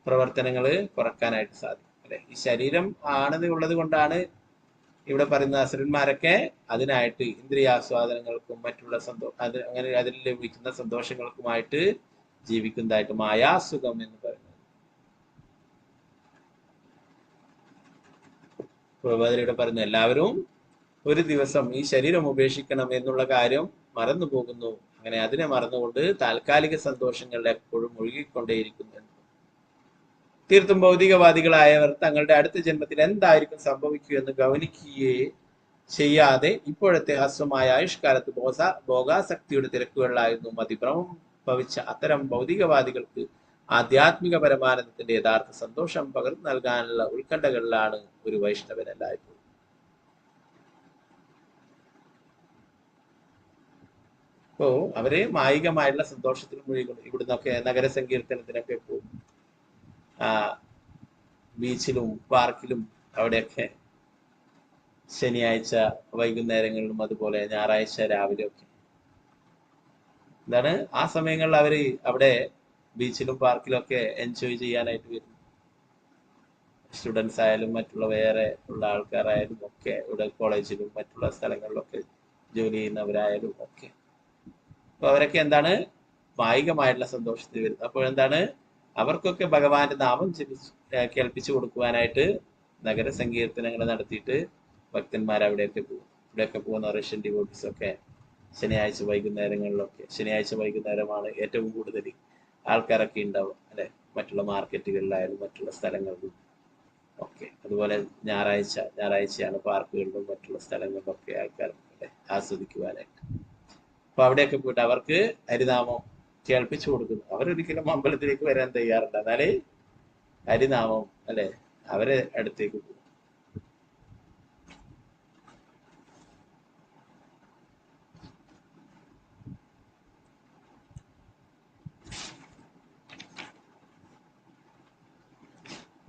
പ്രവർത്തനങ്ങൾ കുറക്കാനായിട്ട് സാധിക്കും അല്ലെ? ഈ ശരീരം ആണെന്നുള്ളത് കൊണ്ടാണ് ഇവിടെ പറയുന്ന അസുരന്മാരൊക്കെ അതിനായിട്ട് ഇന്ദ്രിയാസ്വാദനങ്ങൾക്കും മറ്റുള്ള അങ്ങനെ അതിൽ ലഭിക്കുന്ന സന്തോഷങ്ങൾക്കുമായിട്ട് ജീവിക്കുന്നതായിട്ട് മായാസുഖം എന്ന് പറയുന്നത്. പ്രഭാതരിയുടെ പറയുന്നു, എല്ലാവരും ഒരു ദിവസം ഈ ശരീരം ഉപേക്ഷിക്കണം എന്നുള്ള കാര്യം മറന്നു പോകുന്നു. അങ്ങനെ അതിനെ മറന്നുകൊണ്ട് താൽക്കാലിക സന്തോഷങ്ങളിൽ എപ്പോഴും മുഴുകിക്കൊണ്ടേയിരിക്കുന്നു. തീർത്തും ഭൗതികവാദികളായവർ തങ്ങളുടെ അടുത്ത ജന്മത്തിൽ എന്തായിരിക്കും സംഭവിക്കുക എന്ന് ഗൗനിക്കുകയേ ചെയ്യാതെ ഇപ്പോഴത്തെ ഹ്രസ്വമായ ആയുഷ്കാലത്ത് ഭോഗാസക്തിയുടെ തിരക്കുകളിലായിരുന്നു മതിഭ്രമം ഭവിച്ച അത്തരം ഭൗതികവാദികൾക്ക് ആധ്യാത്മിക പരമാനന്ദത്തിന്റെ യഥാർത്ഥ സന്തോഷം പകർന്നു നൽകാനുള്ള ഉത്കണ്ഠകളിലാണ് ഒരു വൈഷ്ണവനല്ലായ്പോഴും. അപ്പോ അവര് മായികമായിട്ടുള്ള സന്തോഷത്തിൽ മുഴുകുന്നു. ഇവിടുന്നൊക്കെ നഗരസങ്കീർത്തനത്തിനൊക്കെ പോകും, ബീച്ചിലും പാർക്കിലും അവിടെയൊക്കെ ശനിയാഴ്ച വൈകുന്നേരങ്ങളിലും അതുപോലെ ഞായറാഴ്ച രാവിലെ ഒക്കെ എന്താണ് ആ സമയങ്ങളിൽ അവര് അവിടെ ബീച്ചിലും പാർക്കിലും ഒക്കെ എൻജോയ് ചെയ്യാനായിട്ട് വരും. സ്റ്റുഡൻസ് ആയാലും മറ്റുള്ള വേറെ ഉള്ള ആൾക്കാരായാലും ഒക്കെ ഇവിടെ കോളേജിലും മറ്റുള്ള സ്ഥലങ്ങളിലൊക്കെ ജോലി ചെയ്യുന്നവരായാലും ഒക്കെ. അപ്പൊ അവരൊക്കെ എന്താണ് മായികമായിട്ടുള്ള സന്തോഷത്തിൽ വരുന്നത്. അപ്പോൾ എന്താണ് അവർക്കൊക്കെ ഭഗവാന്റെ നാമം കേൾപ്പിച്ചു കൊടുക്കുവാനായിട്ട് നഗര സങ്കീർത്തനങ്ങൾ നടത്തിയിട്ട് ഭക്തന്മാർ അവിടെയൊക്കെ പോകും. ഇവിടെയൊക്കെ പോകുന്ന റഷ്യൻ ഡിവോട്ടീസ് ഒക്കെ ശനിയാഴ്ച വൈകുന്നേരങ്ങളിലൊക്കെ, ശനിയാഴ്ച വൈകുന്നേരമാണ് ഏറ്റവും കൂടുതൽ ആൾക്കാരൊക്കെ ഉണ്ടാവും അല്ലെ, മറ്റുള്ള മാർക്കറ്റുകളിലായാലും മറ്റുള്ള സ്ഥലങ്ങളിലും ഒക്കെ. അതുപോലെ ഞായറാഴ്ചയാണ് പാർക്കുകളിലും മറ്റുള്ള സ്ഥലങ്ങളിലൊക്കെ ആൾക്കാർക്ക് ആസ്വദിക്കുവാനായിട്ട്. അപ്പൊ അവിടെയൊക്കെ പോയിട്ട് അവർക്ക് ഹരിനാമം കേൾപ്പിച്ചു കൊടുക്കുന്നു. അവരൊരിക്കലും അമ്പലത്തിലേക്ക് വരാൻ തയ്യാറുണ്ട്, എന്നാലേ ഹരിനാമം അല്ലെ അവരെ അടുത്തേക്ക് പോകും.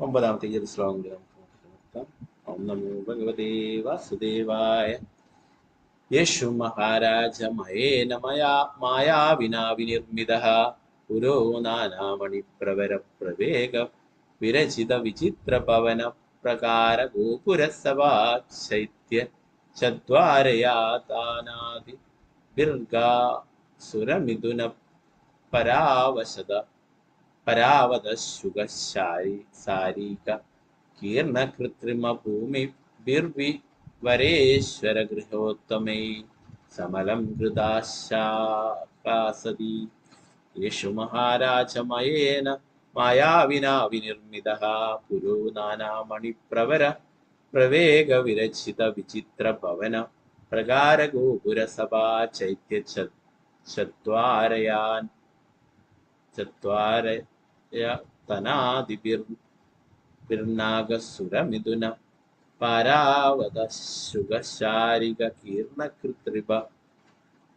ഒമ്പതാമത്തെ ഈ ഒരു ശ്ലോകം നമുക്ക് നോക്കാം. ഓം നമോ ഭഗവതേ വാസുദേവായ. യേശു മഹാരാജ മയേന മായാവിനാ വിനിർമ്മിതഃ പുരോ നാനാമണി പ്രവര പ്രവേഗ വിരചിത വിചിത്ര പവന പ്രകാര ഗോപുരസഭാ ചൈത്യ ചദ്വാരയാതാനാദി ബിർഗാ സുരമിഥുന പരാവത ശുഗശാരീക കീർണ കൃത്രിമ ഭൂമി വരേശ്വര ഗൃഹോത്തമൈ സമലം ഹൃദാശാസതി. യേശു മഹാരാജ മയേന മായാവിനാ വിനിർമ്മിതഃ പുരോ നാനാമണി പ്രവര പ്രവേഗ വിരചിത വിചിത്ര ഭവന പ്രകാര ഗോപുര സഭാ ചൈത്യ ചത്വാരയാതനാദിബിർനാഗസുരമിഥുന പാരാവത ശുഗശാരിക കീർണ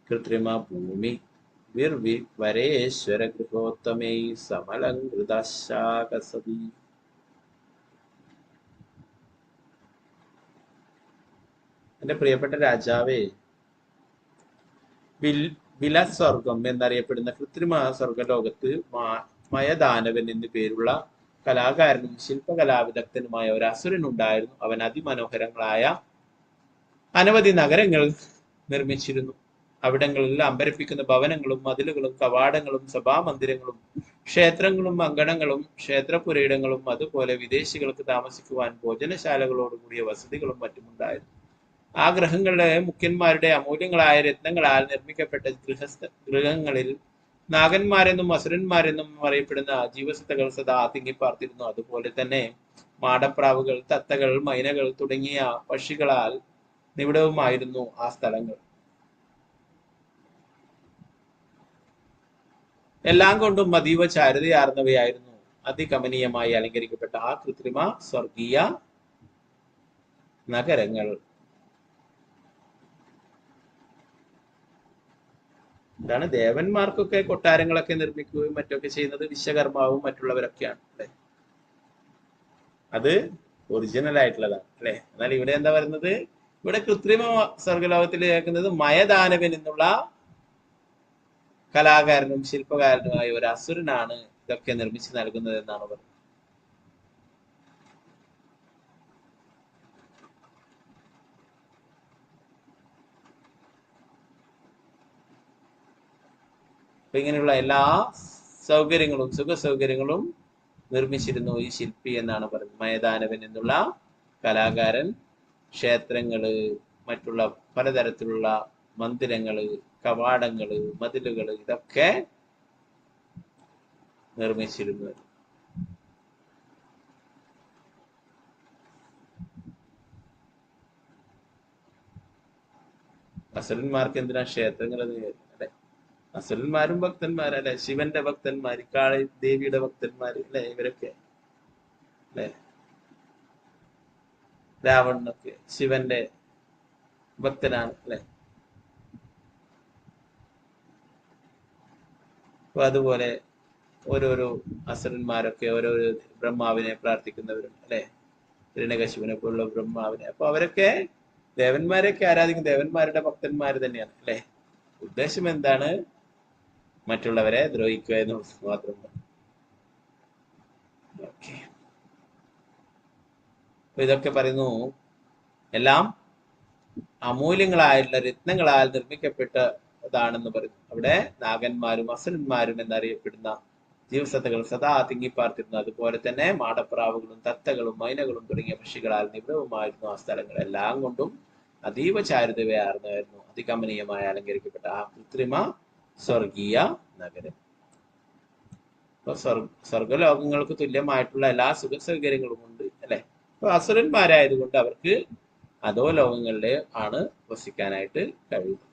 കൃത്രിമ ഭൂമി വരേശ്വര ഗൃഹോത്തമൈ സമലങ്കൃതാശാകസതി. എന്റെ പ്രിയപ്പെട്ട രാജാവേ, വിലസ്വർഗം എന്നറിയപ്പെടുന്ന കൃത്രിമ സ്വർഗലോകത്ത് മയദാനവൻ എന്നു പേരുള്ള കലാകാരനും ശില്പകലാവിദഗ്ധനുമായ ഒരു അസുരനുണ്ടായിരുന്നു. അവൻ അതിമനോഹരങ്ങളായ അനവധി നഗരങ്ങൾ നിർമ്മിച്ചിരുന്നു. അവിടങ്ങളിൽ അമ്പരപ്പിക്കുന്ന ഭവനങ്ങളും മതിലുകളും കവാടങ്ങളും സഭാമന്ദിരങ്ങളും ക്ഷേത്രങ്ങളും അങ്കണങ്ങളും ക്ഷേത്രപുരയിടങ്ങളും അതുപോലെ വിദേശികൾക്ക് താമസിക്കുവാൻ ഭോജനശാലകളോടുകൂടിയ വസതികളും മറ്റുമുണ്ടായിരുന്നു. ആ ഗൃഹങ്ങളുടെ മുഖ്യന്മാരുടെ അമൂല്യങ്ങളായ രത്നങ്ങളാൽ നിർമ്മിക്കപ്പെട്ട ഗൃഹങ്ങളിൽ നാഗന്മാരെന്നും അസുരന്മാരെന്നും അറിയപ്പെടുന്ന ജീവസത്തകൾ സദാ തിങ്ങിപ്പാർത്തിരുന്നു. അതുപോലെ തന്നെ മാടപ്രാവുകൾ, തത്തകൾ, മൈനകൾ തുടങ്ങിയ പക്ഷികളാൽ നിബിഡവുമായിരുന്നു ആ സ്ഥലങ്ങൾ. എല്ലാം കൊണ്ടും അതീവ ചാരുതയാർന്നവയായിരുന്നു അതികമനീയമായി അലങ്കരിക്കപ്പെട്ട ആ കൃത്രിമ സ്വർഗീയ നഗരങ്ങൾ. ഇതാണ് ദേവന്മാർക്കൊക്കെ കൊട്ടാരങ്ങളൊക്കെ നിർമ്മിക്കുകയും മറ്റൊക്കെ ചെയ്യുന്നത് വിശ്വകർമാവും മറ്റുള്ളവരൊക്കെയാണ് അല്ലെ. അത് ഒറിജിനൽ ആയിട്ടുള്ളതാണ് അല്ലെ. എന്നാൽ ഇവിടെ എന്താ പറയുന്നത്, ഇവിടെ കൃത്രിമ സ്വർഗലോകത്തിൽ കേൾക്കുന്നത് മയദാനവൻ എന്നുള്ള കലാകാരനും ശില്പകാരനുമായ ഒരു അസുരനാണ് ഇതൊക്കെ നിർമ്മിച്ചു നൽകുന്നത് എന്നാണ് പറയുന്നത്. അപ്പൊ ഇങ്ങനെയുള്ള എല്ലാ സൗകര്യങ്ങളും സുഖ സൗകര്യങ്ങളും നിർമ്മിച്ചിരുന്നു ഈ ശില്പി എന്നാണ് പറയുന്നത്. മയദാനവൻ എന്നുള്ള കലാകാരൻ ക്ഷേത്രങ്ങള്, മറ്റുള്ള പലതരത്തിലുള്ള മന്ദിരങ്ങള്, കവാടങ്ങള്, മതിലുകള് ഇതൊക്കെ നിർമ്മിച്ചിരുന്നു. അസുരന്മാർക്ക് എന്തിനാ ക്ഷേത്രങ്ങൾ അല്ലെ? അസുരന്മാരും ഭക്തന്മാരല്ലേ? ശിവന്റെ ഭക്തന്മാർ, കാളി ദേവിയുടെ ഭക്തന്മാര് അല്ലെ? ഇവരൊക്കെ അല്ലെ? രാവണനൊക്കെ ശിവന്റെ ഭക്തനാണ് അല്ലെ? അപ്പൊ അതുപോലെ ഓരോരോ അസുരന്മാരൊക്കെ ഓരോരോ ബ്രഹ്മാവിനെ പ്രാർത്ഥിക്കുന്നവരുണ്ട് അല്ലെ? ഹിരണ്യകശിപനെ പോലുള്ള ബ്രഹ്മാവിനെ. അപ്പൊ അവരൊക്കെ ദേവന്മാരെയൊക്കെ ആരാധിക്കുന്ന ദേവന്മാരുടെ ഭക്തന്മാര് തന്നെയാണ് അല്ലെ? ഉദ്ദേശം എന്താണ്? മറ്റുള്ളവരെ ദ്രോഹിക്കുക എന്നുള്ളത് മാത്രമാണ്. ഓക്കെ, അപ്പൊ ഇതൊക്കെ പറയുന്നു എല്ലാം അമൂല്യങ്ങളായിട്ടുള്ള രത്നങ്ങളാൽ നിർമ്മിക്കപ്പെട്ടതാണെന്ന് പറയുന്നു. അവിടെ നാഗന്മാരും അസുരന്മാരും എന്നറിയപ്പെടുന്ന ജീവസത്തകൾ സദാ തിങ്ങിപ്പാർത്തിരുന്നു. അതുപോലെ തന്നെ മാടപ്രാവുകളും തത്തകളും മൈനകളും തുടങ്ങിയ പക്ഷികളാൽ നിബിഡവുമായിരുന്നു ആ സ്ഥലങ്ങൾ. എല്ലാം കൊണ്ടും അതീവ ചാരുതയാർന്നായിരുന്നു അതികമനീയമായി അലങ്കരിക്കപ്പെട്ട ആ കൃത്രിമ സ്വർഗീയ നഗരം. അപ്പൊ സ്വർഗലോകങ്ങൾക്ക് തുല്യമായിട്ടുള്ള എല്ലാ സുഖ സൗകര്യങ്ങളും ഉണ്ട് അല്ലെ? അപ്പൊ അസുരന്മാരായതുകൊണ്ട് അവർക്ക് അതോ ലോകങ്ങളിലെ ആണ് വസിക്കാനായിട്ട് കഴിയുന്നത്.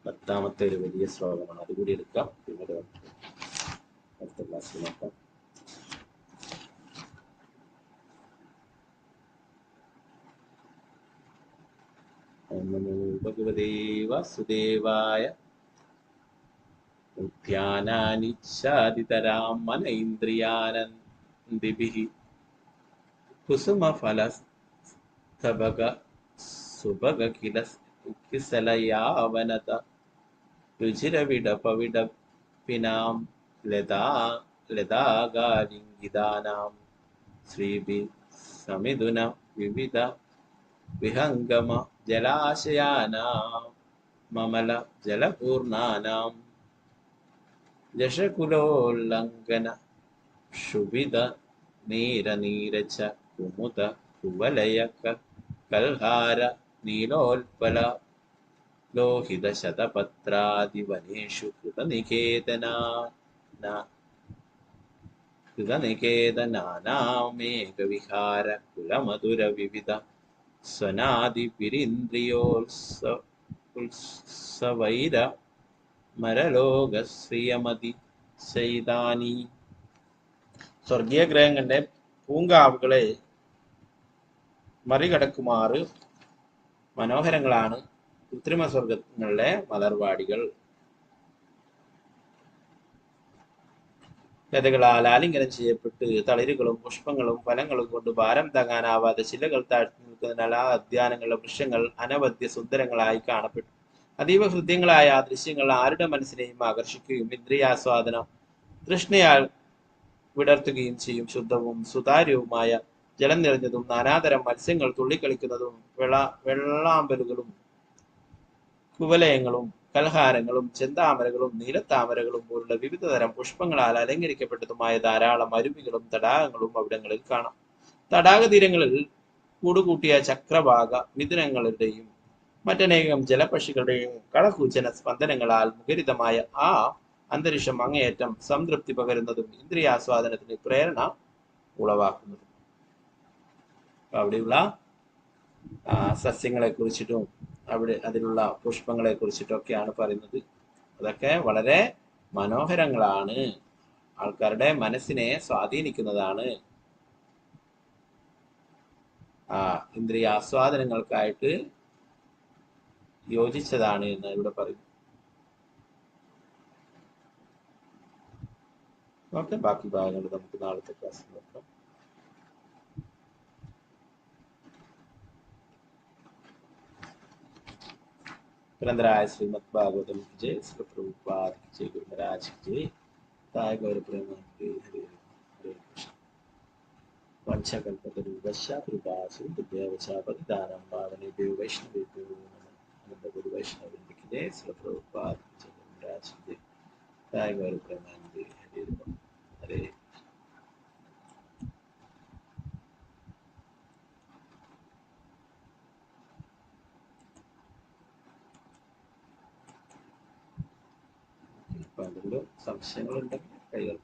പത്താമത്തെ ഒരു വലിയ ശ്ലോകമാണ്, അതുകൂടി എടുക്കാം, പിന്നീട് അടുത്ത ക്ലാസ്സിൽ നോക്കാം. നമോ ഭഗവതേ വാസുദേവായ. ഉദ്യാനാനിച്ഛാദിതരാം മനൈന്ദ്രിയാനന്ദിഭിഃ കുസുമഫലസ്തബക സുഭഗ കിസലയാവനത രുചിരവിടപവിടപിനാം ലതാഗാലിംഗിതാനാം ശ്രീഭി സമിഥുന വിവിധ വിഹംഗമ ജലാശയാനാം മമല ജലപൂർണാനാം ജഷകുലോല്ലംഘന ക്ഷുഭിത നീരനീരച കുമുദ കുവലയ കൽഹാര നീലോൽപല ലോഹിത ശതപത്രാദിവനേഷു കൃതനികേതനാനാമേകവിഹാര കുലമധുര വിവിധ സ്വനാദിപിരീന്ദ്രിയോത്സവൈര മരലോകശ്രിയമതി ശൈതാനി. സ്വർഗീയ ഗ്രഹങ്ങളുടെ പൂങ്കാവുകളെ മറികടക്കുമാറ് മനോഹരങ്ങളാണ് കൃത്രിമ സ്വർഗങ്ങളിലെ മലർവാടികൾ. ലതകളാൽ ആലിംഗനം ചെയ്യപ്പെട്ട് തളിരുകളും പുഷ്പങ്ങളും ഫലങ്ങളും കൊണ്ട് ഭാരം താങ്ങാനാവാതെ ശിലകൾ താഴ്ത്തി നിൽക്കുന്നതിനാൽ ആ ഉദ്യാനങ്ങളിലെ വൃക്ഷങ്ങൾ അനവധ്യ സുന്ദരങ്ങളായി കാണപ്പെട്ടു. അതീവ ഹൃദ്യങ്ങളായ ആ ദൃശ്യങ്ങൾ ആരുടെ മനസ്സിനെയും ആകർഷിക്കുകയും ഇന്ദ്രിയാസ്വാദന തൃഷ്ണയാൽ വിടർത്തുകയും ചെയ്യും. ശുദ്ധവും സുതാര്യവുമായ ജലം നിറഞ്ഞതും നാനാതരം മത്സ്യങ്ങൾ തുള്ളിക്കളിക്കുന്നതും വെള്ളാമ്പലുകളും കുവലയങ്ങളും കൽഹാരങ്ങളും ചെന്താമരകളും നീലത്താമരകളും പോലുള്ള വിവിധ തരം പുഷ്പങ്ങളാൽ അലങ്കരിക്കപ്പെട്ടതുമായ ധാരാളം അരുവികളും തടാകങ്ങളും അവിടങ്ങളിൽ കാണാം. തടാക തീരങ്ങളിൽ കൂടുകൂട്ടിയ ചക്രവാക മിഥുനങ്ങളുടെയും മറ്റനേകം ജലപക്ഷികളുടെയും കളകൂചന സ്പന്ദനങ്ങളാൽ മുഖരിതമായ ആ അന്തരീക്ഷം അങ്ങേയറ്റം സംതൃപ്തി പകരുന്നതും ഇന്ദ്രിയാസ്വാദനത്തിന് പ്രേരണ ഉളവാക്കുന്നതും. അവിടെയുള്ള സസ്യങ്ങളെ കുറിച്ചിട്ടും അതിലുള്ള പുഷ്പങ്ങളെ കുറിച്ചിട്ടൊക്കെയാണ് പറയുന്നത്. അതൊക്കെ വളരെ മനോഹരങ്ങളാണ്, ആൾക്കാരുടെ മനസ്സിനെ സ്വാധീനിക്കുന്നതാണ്, ഇന്ദ്രിയാസ്വാദനങ്ങൾക്കായിട്ട് യോജിച്ചതാണ് എന്ന് ഇവിടെ പറയുന്നു. ഓക്കെ, ബാക്കി ഭാഗങ്ങൾ നമുക്ക് നാളത്തെ ക്ലാസ്സിൽ നോക്കാം. ग्रंथराय श्रीमद् भागवतम की जय, श्री प्रभुपाद की जय, गुरु महाराज की जय, ताय गौर प्रेमानंदे हरे हरे कृष्ण। वंशकल्पतरुभ्यश्च कृपा सिन्धुभ्यश्च पतितानां पावनेभ्यो वैष्णवेभ्यो नमः। अनंत गुरु वैष्णववृंद की जय, श्री प्रभुपाद की जय, गुरु महाराज की जय, ताय गौर प्रेमानंदे हरे हरे। Padre എന്തെങ്കിലും സംശയങ്ങളുണ്ടെങ്കിൽ കൈകൾ